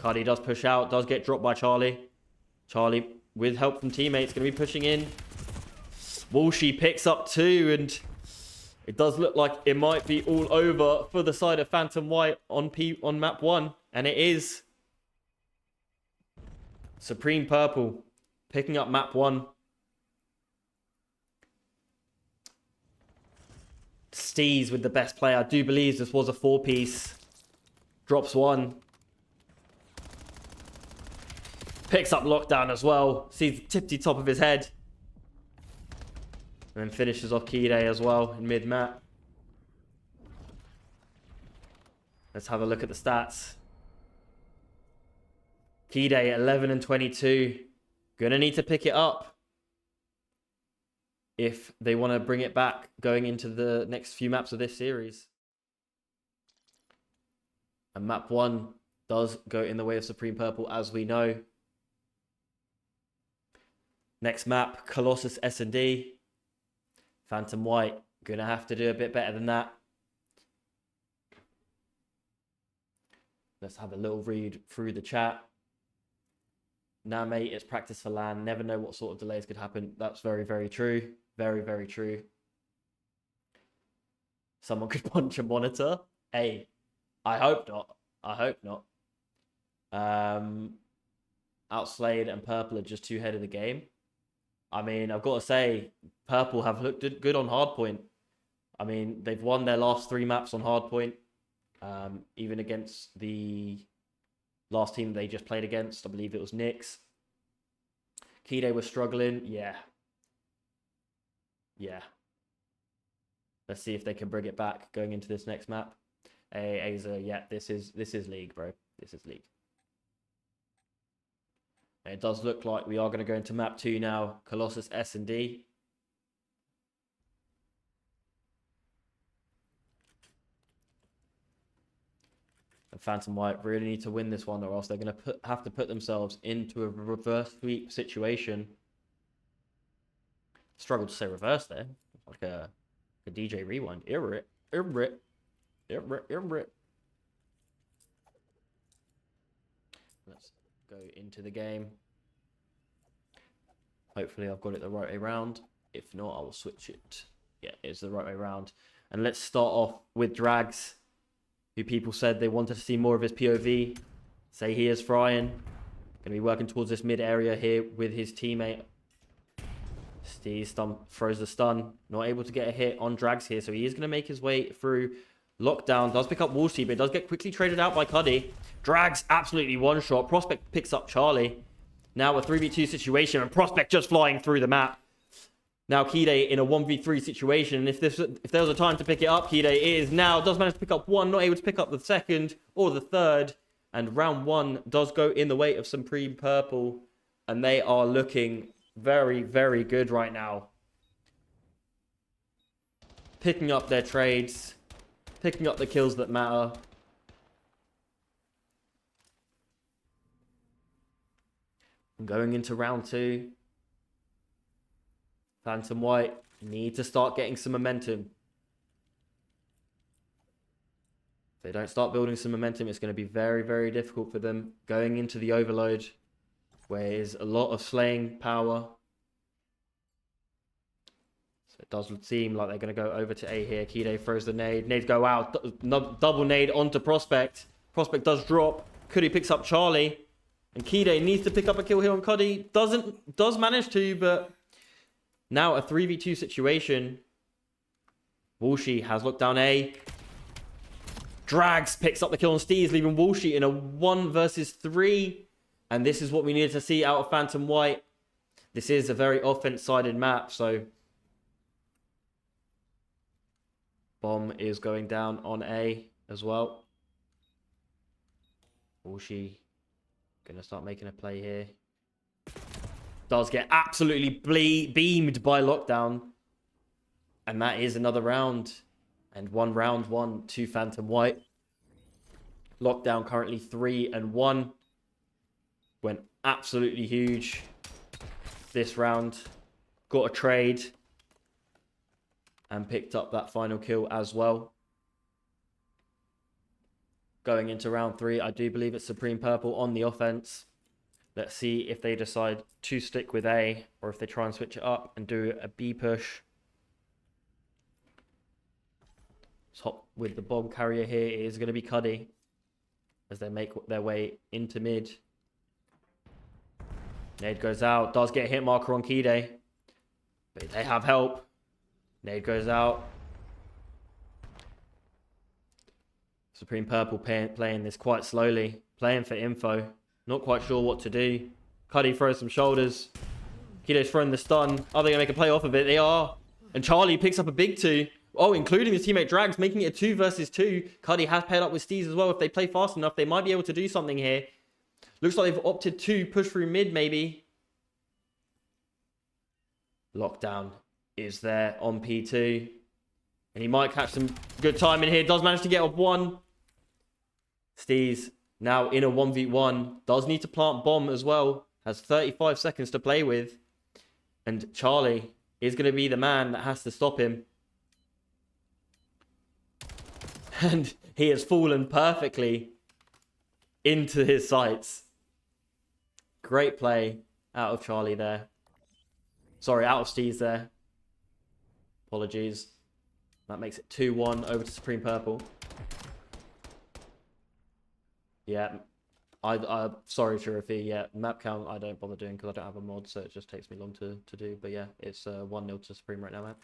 Cardi does push out. Does get dropped by Charlie. Charlie, with help from teammates, going to be pushing in. Walshy picks up 2. And it does look like it might be all over for the side of Phantom White on map 1. And it is. Supreme Purple picking up map 1. Steez with the best player. I do believe this was a 4-piece. Drops 1. Picks up Lockdown as well. Sees the tippy top of his head. And then finishes off Kide as well in mid-map. Let's have a look at the stats. Kide 11 and 22. Gonna need to pick it up if they want to bring it back going into the next few maps of this series. And map 1 does go in the way of Supreme Purple, as we know. Next map, Colossus S&D. Phantom White, gonna have to do a bit better than that. Let's have a little read through the chat. Nah, mate, it's practice for LAN. Never know what sort of delays could happen. That's very, very true. Very, very true. Someone could punch a monitor. Hey, I hope not. I hope not. Outslayed and Purple are just too ahead of the game. I mean, I've got to say, Purple have looked good on hardpoint. I mean, they've won their last 3 maps on hardpoint. Even against the last team they just played against. I believe it was Knicks. Kide was struggling. Yeah. Let's see if they can bring it back going into this next map. Aza, yeah, this is league, bro. This is league. It does look like we are going to go into map 2 now. Colossus S&D. And Phantom White really need to win this one, or else they're going to have to put themselves into a reverse sweep situation. Struggled to say reverse there. Like a DJ rewind. Irrit. Let's go into the game. Hopefully I've got it the right way around. If not, I will switch it. Yeah, it's the right way around. And let's start off with Drags, who people said they wanted to see more of his POV. Say he is frying. Going to be working towards this mid area here with his teammate. Steve throws the stun. Not able to get a hit on Drags here. So he is going to make his way through lockdown. Does pick up Wolsey, but does get quickly traded out by Cuddy. Drags absolutely one shot. Prospect picks up Charlie. Now a 3v2 situation, and Prospect just flying through the map. Now Kide in a 1v3 situation. If there was a time to pick it up, Kide is now. Does manage to pick up one, not able to pick up the second or the third. And round 1 does go in the way of Supreme Purple. And they are looking very, very good right now. Picking up their trades. Picking up the kills that matter. And going into round 2. Phantom White need to start getting some momentum. If they don't start building some momentum, it's going to be very, very difficult for them going into the overload, where there's a lot of slaying power. So it does seem like they're going to go over to A here. Kide throws the nade. Nades go out. Double nade onto Prospect. Prospect does drop. Cuddy picks up Charlie. And Kide needs to pick up a kill here on Cuddy. Does manage to, but now a 3v2 situation. Wolsey has looked down A. Drags picks up the kill on Steez, leaving Wolsey in a 1 versus 3. And this is what we needed to see out of Phantom White. This is a very offense-sided map, so bomb is going down on A as well. Wolsey gonna start making a play here. Does get absolutely beamed by lockdown. And that is another round. And round one to Phantom White. Lockdown currently 3-1. Went absolutely huge this round. Got a trade. And picked up that final kill as well. Going into round 3, I do believe it's Supreme Purple on the offense. Let's see if they decide to stick with A, or if they try and switch it up and do a B push. Top with the bomb carrier here is going to be Cuddy as they make their way into mid. Nade goes out, does get a hit marker on Kide, but they have help. Nade goes out. Supreme Purple playing this quite slowly, playing for info. Not quite sure what to do. Cuddy throws some shoulders. Kido's throwing the stun. Are they going to make a play off of it? They are. And Charlie picks up a big 2. Oh, including his teammate Drags, making it a 2 versus 2. Cuddy has paired up with Steez as well. If they play fast enough, they might be able to do something here. Looks like they've opted to push through mid, maybe. Lockdown is there on P2. And he might catch some good time in here. Does manage to get off 1. Steez now in a 1v1. Does need to plant bomb as well. Has 35 seconds to play with. And Charlie is going to be the man that has to stop him. And he has fallen perfectly into his sights. Great play out of Charlie there. Sorry, out of Steez there. Apologies. That makes it 2-1 over to Supreme Purple. Yeah. Sorry, Sheriffy. Yeah, map count I don't bother doing because I don't have a mod, so it just takes me long to do. But yeah, it's 1-0 to Supreme right now, man.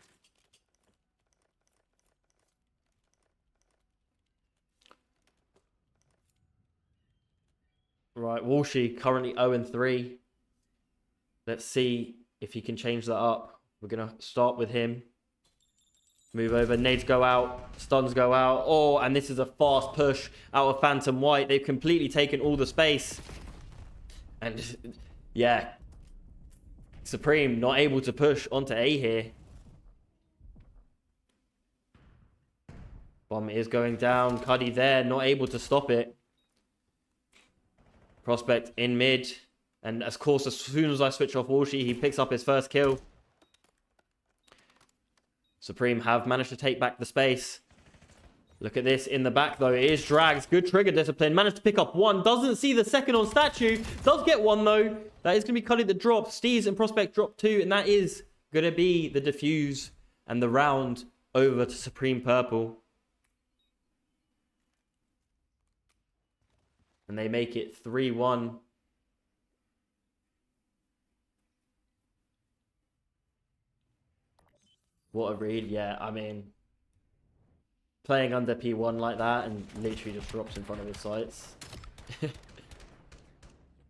Right, Walshy currently 0-3. Let's see if he can change that up. We're going to start with him. Move over. Nades go out. Stuns go out. Oh, and this is a fast push out of Phantom White. They've completely taken all the space. And, yeah. Supreme not able to push onto A here. Bomb is going down. Cuddy there, not able to stop it. Prospect in mid. And of course, as soon as I switch off Walshy, he picks up his first kill. Supreme have managed to take back the space. Look at this in the back, though. It is Drags. Good trigger discipline. Managed to pick up one. Doesn't see the second on statue. Does get one, though. That is going to be Cuddy that drops. Steez and Prospect drop two. And that is going to be the defuse and the round over to Supreme Purple. And they make it 3-1. What a read. Yeah, I mean, playing under P1 like that and literally just drops in front of his sights.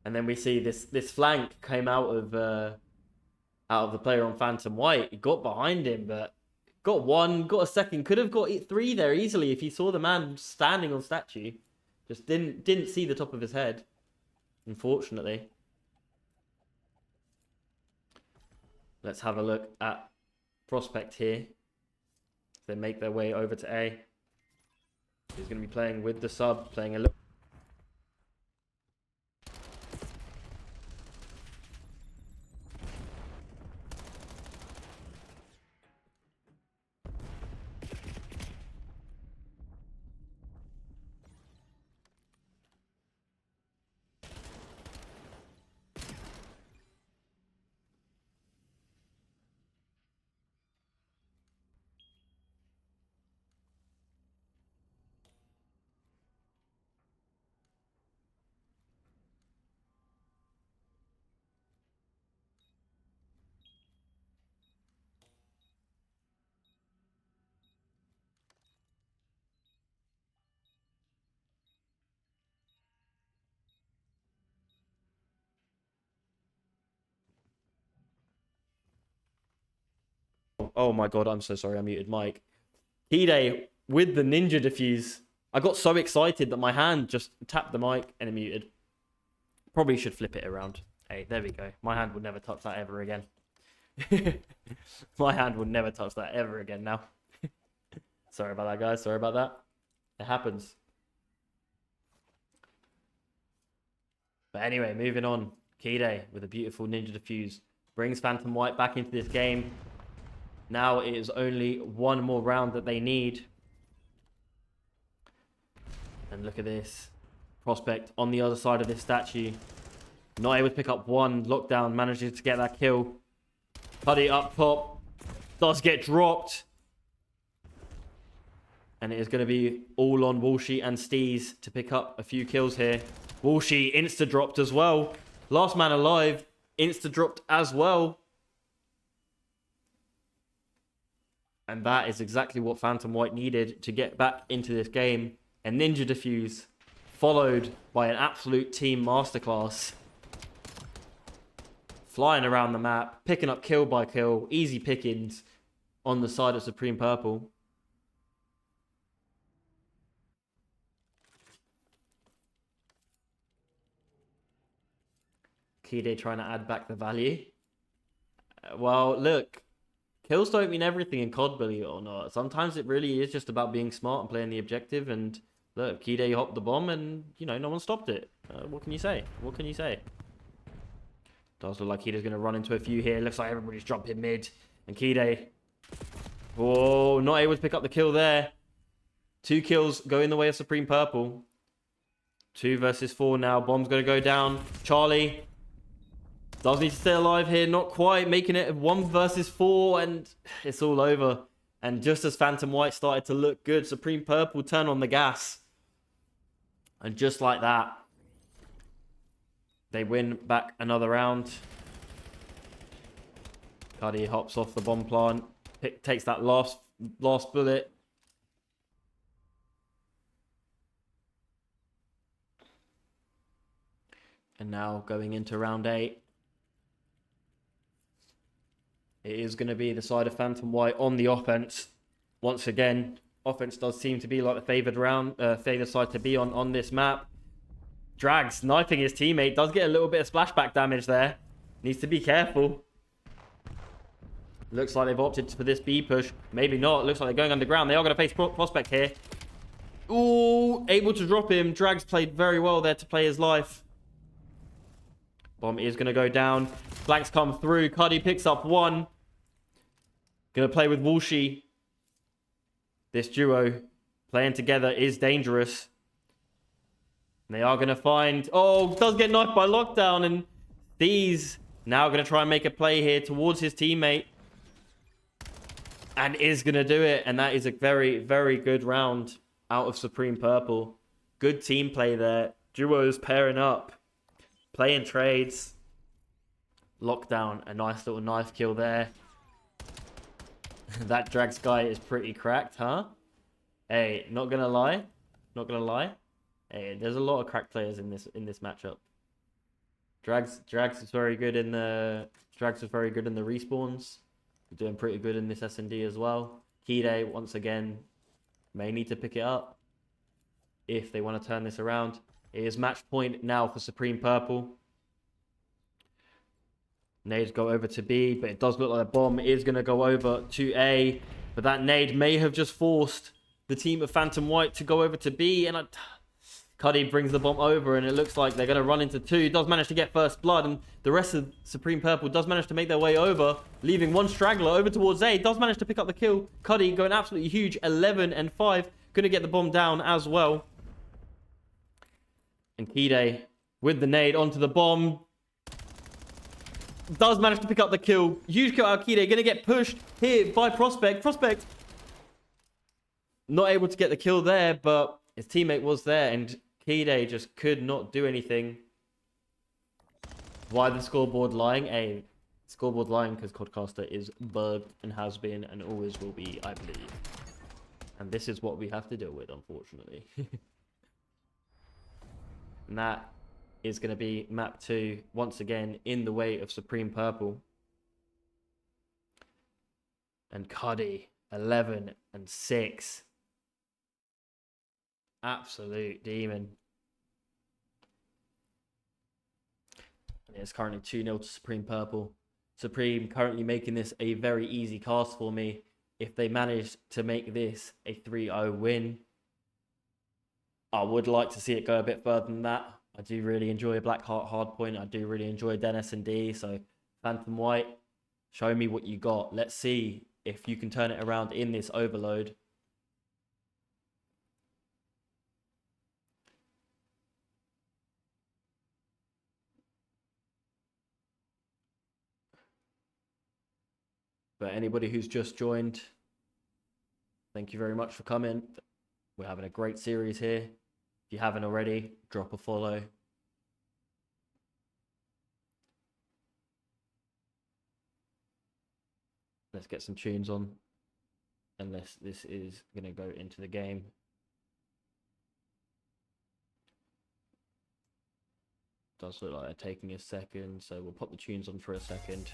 And then we see this flank came out of the player on Phantom White. He got behind him, but got one, got a second. Could have got three there easily if he saw the man standing on statue. Just didn't see the top of his head, unfortunately. Let's have a look at Prospect here. They make their way over to A. He's going to be playing with the sub, playing a little. Oh my god, I'm so sorry, I muted Mike. Hide with the ninja defuse. I got so excited that my hand just tapped the mic and it muted. Probably should flip it around. Hey, there we go. My hand would never touch that ever again. My hand would never touch that ever again now. Sorry about that, guys. Sorry about that. It happens. But anyway, moving on. Kide with a beautiful ninja defuse brings Phantom White back into this game. Now it is only one more round that they need. And look at this. Prospect on the other side of this statue. Not able to pick up one. Lockdown manages to get that kill. Cuddy up top. Does get dropped. And it is going to be all on Walshy and Steez to pick up a few kills here. Walshy insta-dropped as well. Last man alive. Insta-dropped as well. And that is exactly what Phantom White needed to get back into this game. A ninja defuse, followed by an absolute team masterclass. Flying around the map, picking up kill by kill, easy pickings on the side of Supreme Purple. Kide trying to add back the value. Well, look. Kills don't mean everything in COD, believe it or not. Sometimes it really is just about being smart and playing the objective, and Look, Kide hopped the bomb and, you know, no one stopped it. What can you say? What can you say? Does look like Kide's going to run into a few here. Looks like everybody's jumping mid. And Kide, oh, not able to pick up the kill there. 2 kills go in the way of Supreme Purple. 2 versus 4 now. Bomb's going to go down. Charlie does need to stay alive here. Not quite. Making it 1 versus 4. And it's all over. And just as Phantom White started to look good, Supreme Purple turn on the gas. And just like that, they win back another round. Cuddy hops off the bomb plant. Takes that last bullet. And now going into round 8. It is going to be the side of Phantom White on the offense. Once again, offense does seem to be like the favoured side to be on this map. Drags sniping his teammate. Does get a little bit of splashback damage there. Needs to be careful. Looks like they've opted for this B push. Maybe not. Looks like they're going underground. They are going to face Prospect here. Ooh, able to drop him. Drags played very well there to play his life. Bomb is going to go down. Blanks come through. Cuddy picks up 1. Going to play with Walshy. This duo playing together is dangerous. And they are going to find... Oh, does get knifed by Lockdown. And Thieves now going to try and make a play here towards his teammate. And is going to do it. And that is a very, very good round out of Supreme Purple. Good team play there. Duos pairing up. Playing trades. Lockdown. A nice little knife kill there. That Drags guy is pretty cracked, huh? Hey, not going to lie. Not going to lie. Hey, there's a lot of cracked players in this matchup. Drags is very good in the respawns. Doing pretty good in this S&D as well. Kide, once again, may need to pick it up if they want to turn this around. It is match point now for Supreme Purple. Nades go over to B, but it does look like the bomb is going to go over to A. But that nade may have just forced the team of Phantom White to go over to B. And Cuddy brings the bomb over, and it looks like they're going to run into 2. Does manage to get first blood, and the rest of Supreme Purple does manage to make their way over, leaving 1 straggler over towards A. Does manage to pick up the kill. Cuddy going absolutely huge, 11 and 5. Going to get the bomb down as well. And Kide with the nade onto the bomb. Does manage to pick up the kill. Huge kill out of Kide. Going to get pushed here by Prospect. Prospect not able to get the kill there, but his teammate was there, and Kide just could not do anything. Why the scoreboard lying? A scoreboard lying because Codcaster is bugged and has been and always will be, I believe. And this is what we have to deal with, unfortunately. And that is going to be map 2 once again in the way of Supreme Purple. And Cuddy 11 and 6. Absolute demon. And it's currently 2-0 to Supreme Purple. Supreme currently making this a very easy cast for me. If they manage to make this a 3-0 win, I would like to see it go a bit further than that. I do really enjoy Blackheart Hardpoint. I do really enjoy Dennis and D. So Phantom White, show me what you got. Let's see if you can turn it around in this overload. But anybody who's just joined, thank you very much for coming. We're having a great series here. If you haven't already, drop a follow. Let's get some tunes on. Unless this is going to go into the game. Does look like they're taking a second, so we'll pop the tunes on for a second.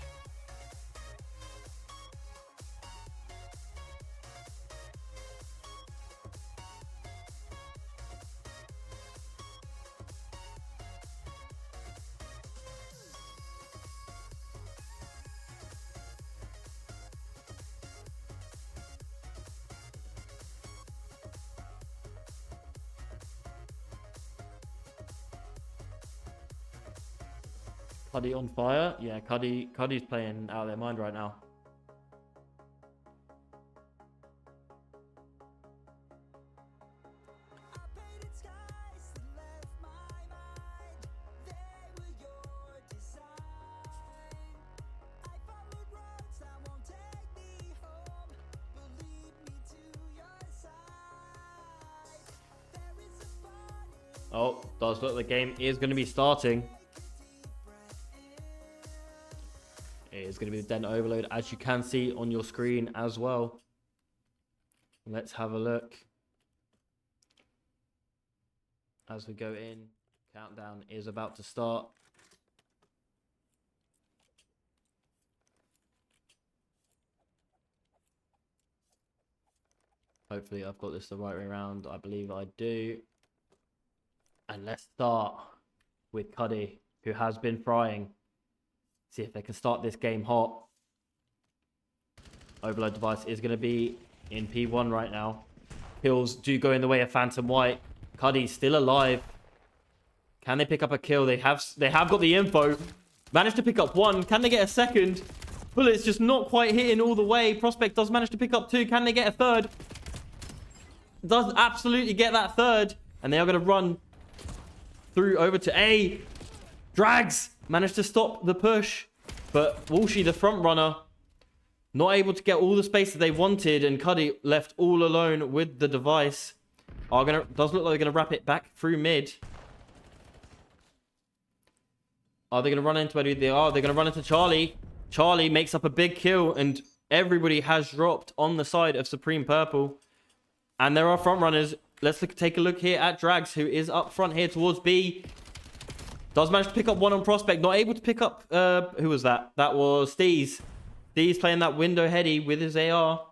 Cuddy on fire. Yeah, Cuddy's playing out of their mind right now. Oh, does look like the game is going to be starting. It is going to be the Den Overload, as you can see on your screen as well. Let's have a look. As we go in, countdown is about to start. Hopefully I've got this the right way around. I believe I do. And let's start with Cuddy, who has been frying. See if they can start this game hot. Overload device is going to be in P1 right now. Kills do go in the way of Phantom White. Cuddy's still alive. Can they pick up a kill? They have got the info. Managed to pick up one. Can they get a second? Bullet's just not quite hitting all the way. Prospect does manage to pick up two. Can they get a third? Does absolutely get that third. And they are going to run through over to A. Drags managed to stop the push, but Walshy, the front runner, not able to get all the space that they wanted, and Cuddy left all alone with the device. Does look like they're gonna wrap it back through mid. Are they gonna run into where they are? They're gonna run into Charlie. Charlie makes up a big kill, and everybody has dropped on the side of Supreme Purple. And there are front runners. Let's take a look here at Drags, who is up front here towards B. Does manage to pick up one on Prospect. Not able to pick up... who was that? That was Steez. Steez playing that window heady with his AR.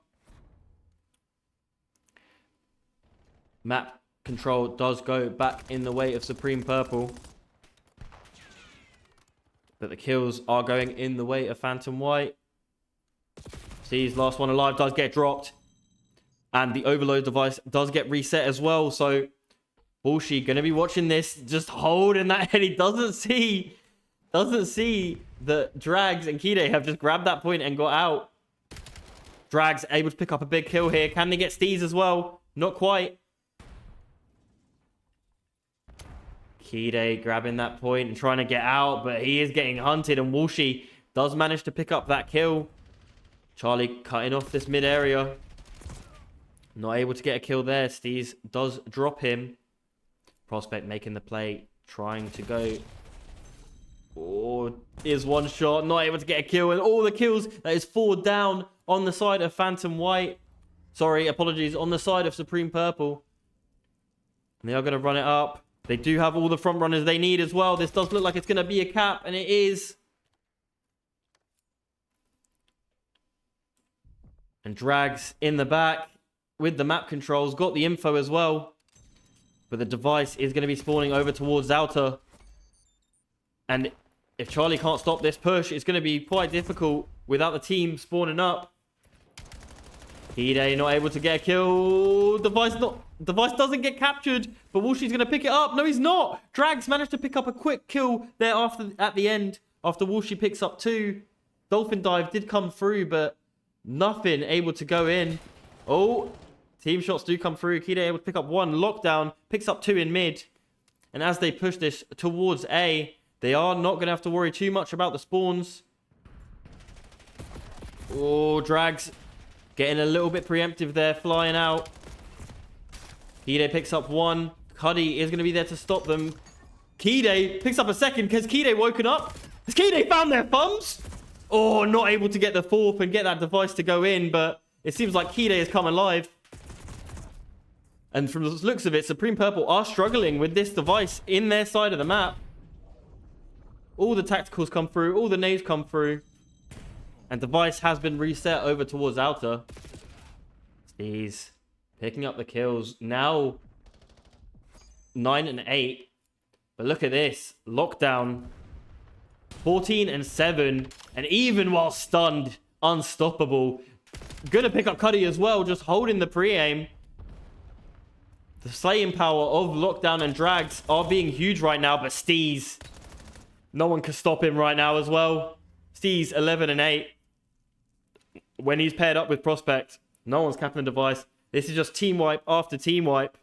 Map control does go back in the way of Supreme Purple. But the kills are going in the way of Phantom White. Steez, last one alive, does get dropped. And the overload device does get reset as well. So, Walshy going to be watching this, just holding that head. He doesn't see that Drags and Kide have just grabbed that point and got out. Drags able to pick up a big kill here. Can they get Steez as well? Not quite. Kide grabbing that point and trying to get out, but he is getting hunted, and Walshy does manage to pick up that kill. Charlie cutting off this mid area. Not able to get a kill there. Steez does drop him. Prospect making the play, trying to go. Oh, is one shot, not able to get a kill, and all the kills, that is 4 down on the side of Phantom White. Sorry, apologies, on the side of Supreme Purple. And they are going to run it up. They do have all the front runners they need as well. This does look like it's going to be a cap, and it is. And Drags in the back with the map controls, got the info as well. But the device is going to be spawning over towards Outer. And if Charlie can't stop this push, it's going to be quite difficult without the team spawning up. Hide not able to get a kill. Device doesn't get captured, but Walshy's going to pick it up. No, he's not. Drags managed to pick up a quick kill there at the end after Walshy picks up 2. Dolphin dive did come through, but nothing able to go in. Oh, team shots do come through. Kide able to pick up 1. Lockdown picks up 2 in mid. And as they push this towards A, they are not going to have to worry too much about the spawns. Oh, Drags getting a little bit preemptive there, flying out. Kide picks up 1. Cuddy is going to be there to stop them. Kide picks up a second. Has Kide woken up? Has Kide found their thumbs? Oh, not able to get the 4th and get that device to go in, but it seems like Kide has come alive. And from the looks of it, Supreme Purple are struggling with this device in their side of the map. All the tacticals come through. All the nades come through. And device has been reset over towards Outer. Steez picking up the kills. Now 9 and 8. But look at this. Lockdown 14 and 7. And even while stunned, unstoppable. Gonna pick up Cuddy as well, just holding the pre-aim. The slaying power of Lockdown and Drags are being huge right now, but Steez No one can stop him right now as well. Steez 11 and 8. When he's paired up with Prospect, no one's capping the device. This is just team wipe after team wipe.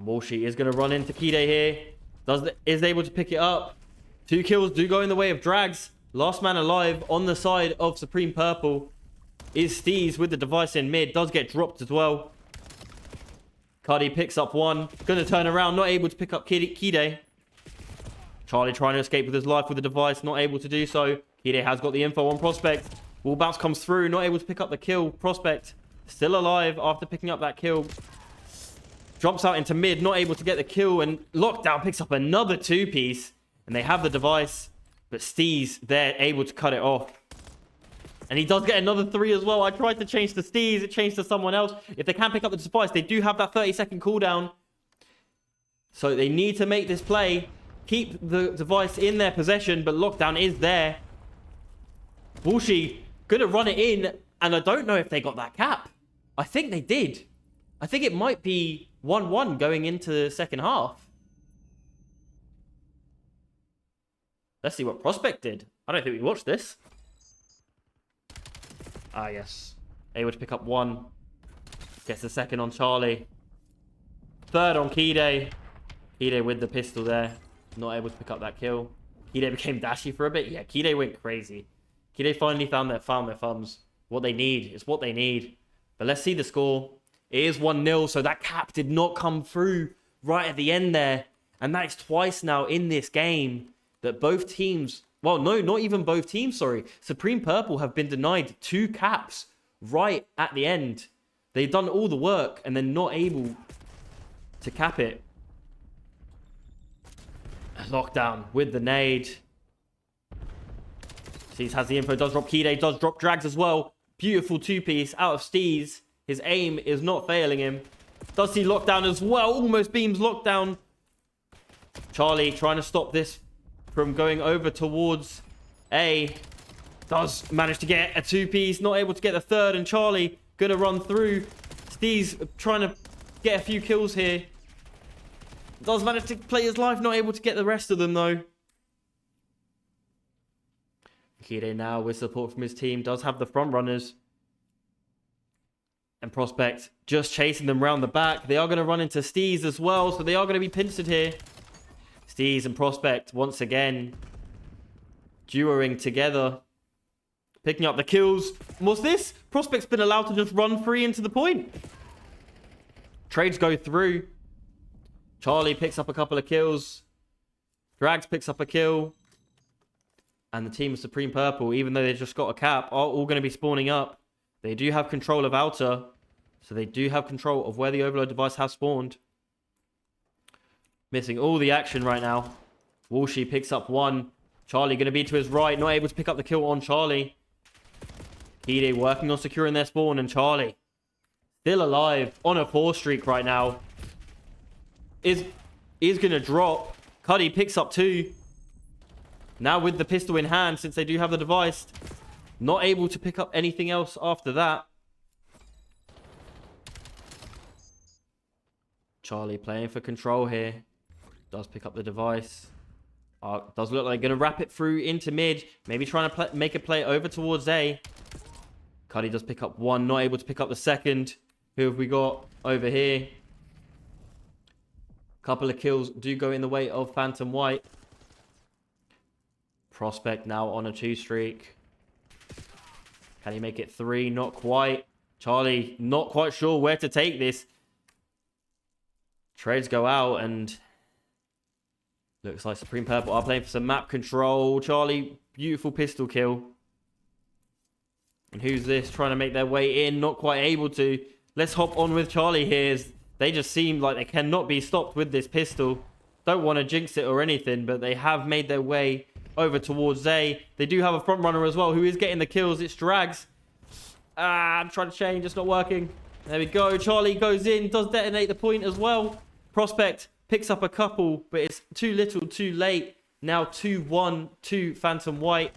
Walshy is going to run into Kide here. Is able to pick it up. 2 kills do go in the way of Drags. Last man alive on the side of Supreme Purple is Steez with the device in mid. Does get dropped as well. Cardi picks up 1. Going to turn around. Not able to pick up Kide. Charlie trying to escape with his life with the device. Not able to do so. Kide has got the info on Prospect. Wall bounce comes through. Not able to pick up the kill. Prospect still alive after picking up that kill. Jumps out into mid. Not able to get the kill. And Lockdown picks up another 2-piece. And they have the device. But Steez, they're able to cut it off. And he does get another 3 as well. I tried to change to Steez. It changed to someone else. If they can pick up the device, they do have that 30-second cooldown. So they need to make this play. Keep the device in their possession, but Lockdown is there. Walshy gonna run it in, and I don't know if they got that cap. I think they did. I think it might be 1-1 going into the second half. Let's see what Prospect did. I don't think we watched this. Ah, yes. Able to pick up 1. Gets the second on Charlie. 3rd on Kide. Kide with the pistol there. Not able to pick up that kill. Kide became dashy for a bit. Yeah, Kide went crazy. Kide finally found their thumbs. What they need. It's what they need. But let's see the score. It is 1-0, so that cap did not come through right at the end there. And that is twice now in this game that both teams... Well, no, not even both teams, sorry. Supreme Purple have been denied 2 caps right at the end. They've done all the work and they're not able to cap it. Lockdown with the nade. Steez has the info, does drop Kide, does drop Drags as well. Beautiful 2-piece out of Steez. His aim is not failing him. Does see Lockdown as well. Almost beams Lockdown. Charlie trying to stop this from going over towards A. Does manage to get a 2-piece. Not able to get the 3rd. And Charlie going to run through. Steez trying to get a few kills here. Does manage to play his life. Not able to get the rest of them though. Kide now with support from his team. Does have the front runners. And Prospect just chasing them round the back. They are going to run into Steez as well. So they are going to be pincered here. Steez and Prospect once again duoing together. Picking up the kills. What's this? Prospect's been allowed to just run free into the point. Trades go through. Charlie picks up a couple of kills. Drags picks up a kill. And the team of Supreme Purple, even though they just got a cap, are all going to be spawning up. They do have control of Outer. So they do have control of where the Overload device has spawned. Missing all the action right now. Walshy picks up 1. Charlie going to be to his right. Not able to pick up the kill on Charlie. Kide working on securing their spawn. And Charlie still alive on a 4 streak right now. Is going to drop. Cuddy picks up 2. Now with the pistol in hand, since they do have the device. Not able to pick up anything else after that. Charlie playing for control here. Does pick up the device. Does look like going to wrap it through into mid. Maybe trying to make a play over towards A. Cuddy does pick up 1. Not able to pick up the 2nd. Who have we got over here? Couple of kills do go in the way of Phantom White. Prospect now on a 2 streak. Can he make it 3? Not quite. Charlie not quite sure where to take this. Trades go out and looks like Supreme Purple are playing for some map control. Charlie, beautiful pistol kill. And who's this? Trying to make their way in. Not quite able to. Let's hop on with Charlie here. They just seem like they cannot be stopped with this pistol. Don't want to jinx it or anything, but they have made their way over towards A. They do have a front runner as well who is getting the kills. It's Drags. I'm trying to change. It's not working. There we go. Charlie goes in. Does detonate the point as well. Prospect picks up a couple, but it's too little, too late. Now 2-1 to Phantom White.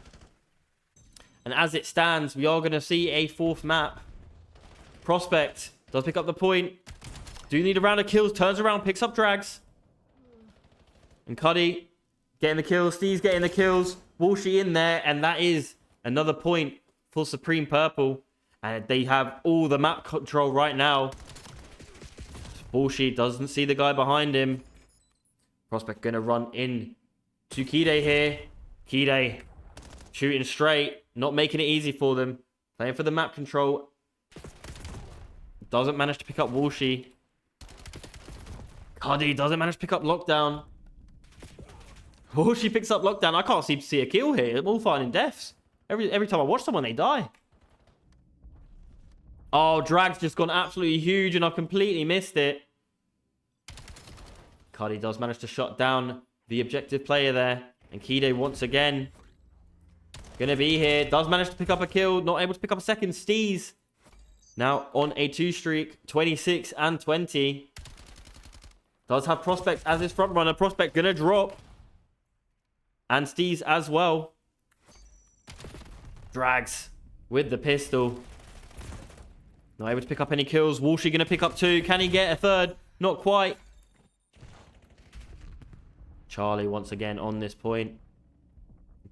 And as it stands, we are going to see a 4th map. Prospect does pick up the point. Do need a round of kills. Turns around, picks up Drags. And Cuddy getting the kills. Steve's getting the kills. Walshy in there. And that is another point for Supreme Purple. And they have all the map control right now. Walshy doesn't see the guy behind him. Prospect going to run in to Kide here. Kide shooting straight. Not making it easy for them. Playing for the map control. Doesn't manage to pick up Walshy. Cuddy doesn't manage to pick up Lockdown. Walshy picks up Lockdown. I can't seem to see a kill here. They're all finding deaths. Every time I watch someone, they die. Oh, Drag's just gone absolutely huge and I've completely missed it. Cuddy does manage to shut down the objective player there. And Kide once again gonna be here. Does manage to pick up a kill. Not able to pick up a second. Steez now on a 2 streak. 26 and 20. Does have Prospect as his front runner. Prospect gonna drop. And Steez as well. Drags with the pistol. Not able to pick up any kills. Walshy gonna pick up 2. Can he get a third? Not quite. Charlie once again on this point.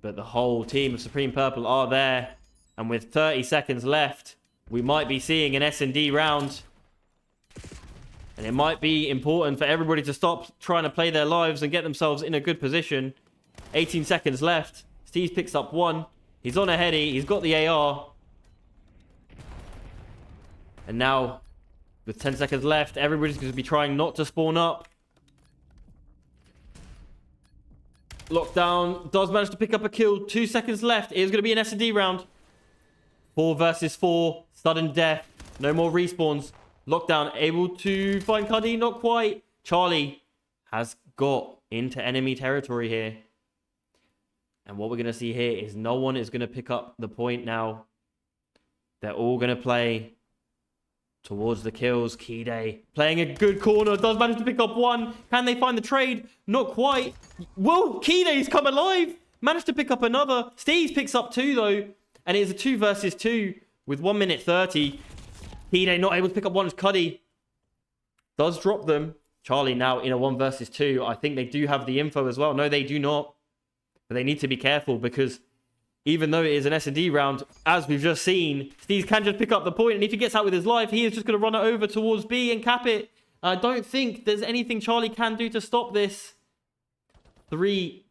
But the whole team of Supreme Purple are there. And with 30 seconds left, we might be seeing an S&D round. And it might be important for everybody to stop trying to play their lives and get themselves in a good position. 18 seconds left. Steve picks up 1. He's on a heady. He's got the AR. And now, with 10 seconds left, everybody's going to be trying not to spawn up. Lockdown does manage to pick up a kill. 2 seconds left. It is going to be an S&D round. 4 versus 4. Sudden death. No more respawns. Lockdown able to find Cuddy. Not quite. Charlie has got into enemy territory here. And what we're going to see here is no one is going to pick up the point now. They're all going to play towards the kills. Kide playing a good corner. Does manage to pick up 1. Can they find the trade? Not quite. Whoa, Kide's come alive. Managed to pick up another. Steez picks up 2 though. And it is a 2 versus 2 with 1 minute 30. Kide not able to pick up 1. Cuddy does drop them. Charlie now in a 1 versus 2. I think they do have the info as well. No, they do not. But they need to be careful because even though it is an S&D round, as we've just seen, Steez can just pick up the point. And if he gets out with his life, he is just going to run it over towards B and cap it. I don't think there's anything Charlie can do to stop this. 3-2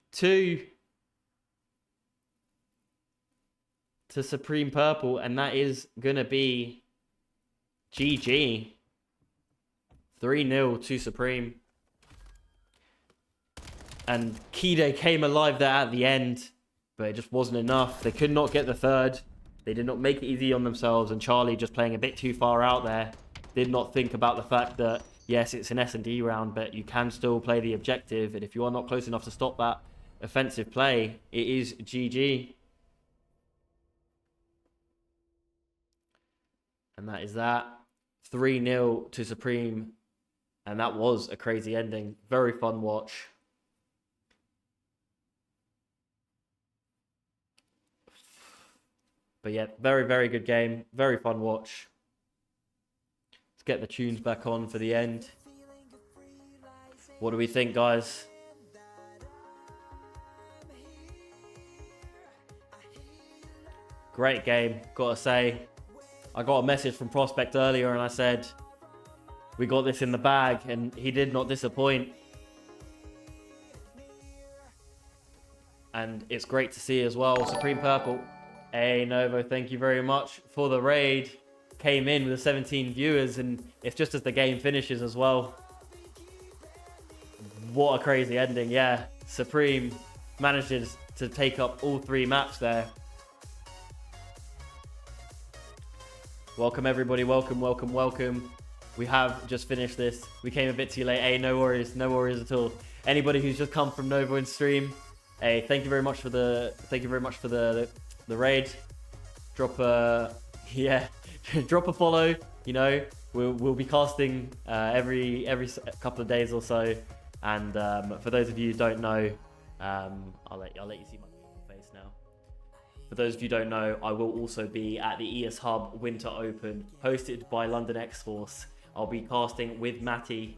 to Supreme Purple. And that is going to be GG. 3-0 to Supreme. And Kide came alive there at the end. But it just wasn't enough. They could not get the third. They did not make it easy on themselves. And Charlie just playing a bit too far out there. Did not think about the fact that, yes, it's an S&D round, but you can still play the objective. And if you are not close enough to stop that offensive play, it is GG. And that is that. 3-0 to Supreme. And that was a crazy ending. Very fun watch. But yeah, very, very good game. Very fun watch. Let's get the tunes back on for the end. What do we think, guys? Great game, gotta say. I got a message from Prospect earlier and I said, we got this in the bag, and he did not disappoint. And it's great to see as well. Supreme Purple. Hey, Novo, thank you very much for the raid. Came in with 17 viewers, and it's just as the game finishes as well. What a crazy ending, yeah. Supreme manages to take up all 3 maps there. Welcome, everybody. Welcome, welcome, welcome. We have just finished this. We came a bit too late. Hey, no worries at all. Anybody who's just come from Novo in stream, hey, thank you very much for the raid. Drop a drop a follow. You know, we'll be casting every couple of days or so. And for those of you who don't know, I'll let you see my face now. For those of you who don't know, I will also be at the ES Hub Winter Open, hosted by London X-Force. I'll be casting with Matty.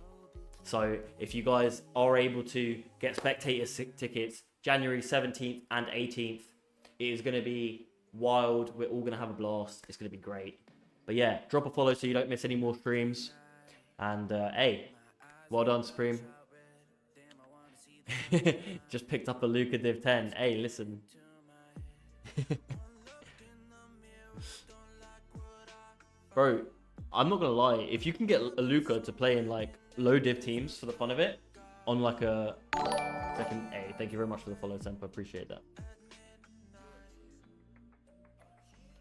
So if you guys are able to get spectator tickets January 17th and 18th, it is going to be wild. We're all going to have a blast. It's going to be great. But yeah, drop a follow so you don't miss any more streams. And hey, well done, Supreme. Just picked up a Luca Div 10. Hey, listen. Bro, I'm not gonna lie. If you can get a Luca to play in like low div teams for the fun of it, on like a second. Hey, thank you very much for the follow, Semper. Appreciate that.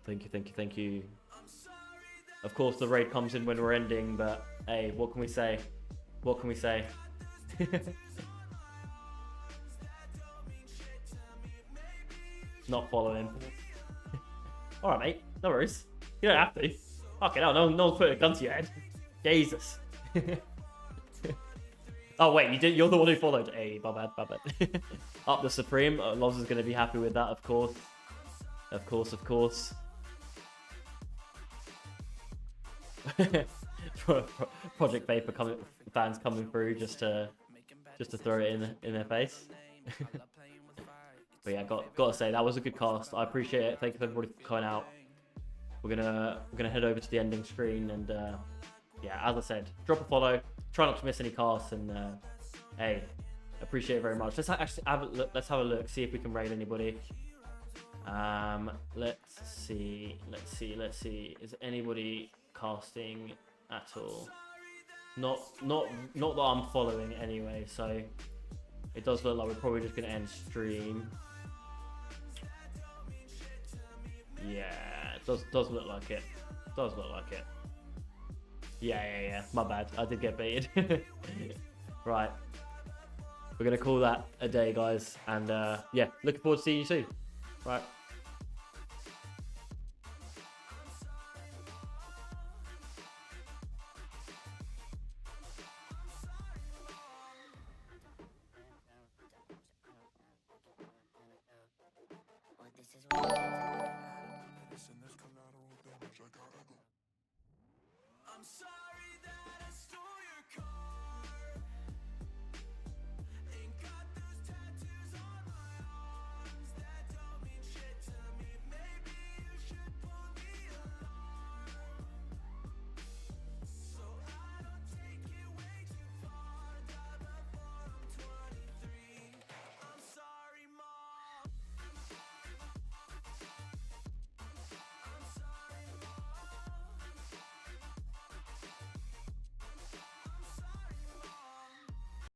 Thank you, thank you, thank you. Of course, the raid comes in when we're ending, but hey, what can we say? What can we say? Not following. All right, mate. No worries. You don't have to. Okay, no one's putting a gun to your head. Jesus. Oh wait, you did. You're the one who followed. Hey, my bad. Up the Supreme. Loz is going to be happy with that, of course. Of course. Project Vapor fans coming through just to throw it in their face. But yeah, gotta say that was a good cast. I appreciate it. Thank you everybody for coming out. We're gonna head over to the ending screen and yeah, as I said, drop a follow. Try not to miss any casts and hey, appreciate it very much. Let's actually have a look. Let's have a look. See if we can raid anybody. Let's see. Is anybody casting at all? Not that I'm following anyway. So it does look like we're probably just gonna end stream. Yeah, it does look like it. Yeah. My bad. I did get baited. Right. We're gonna call that a day, guys. And yeah, looking forward to seeing you soon. Right. What this is what Listen, this collateral damage, I gotta go. I'm sorry.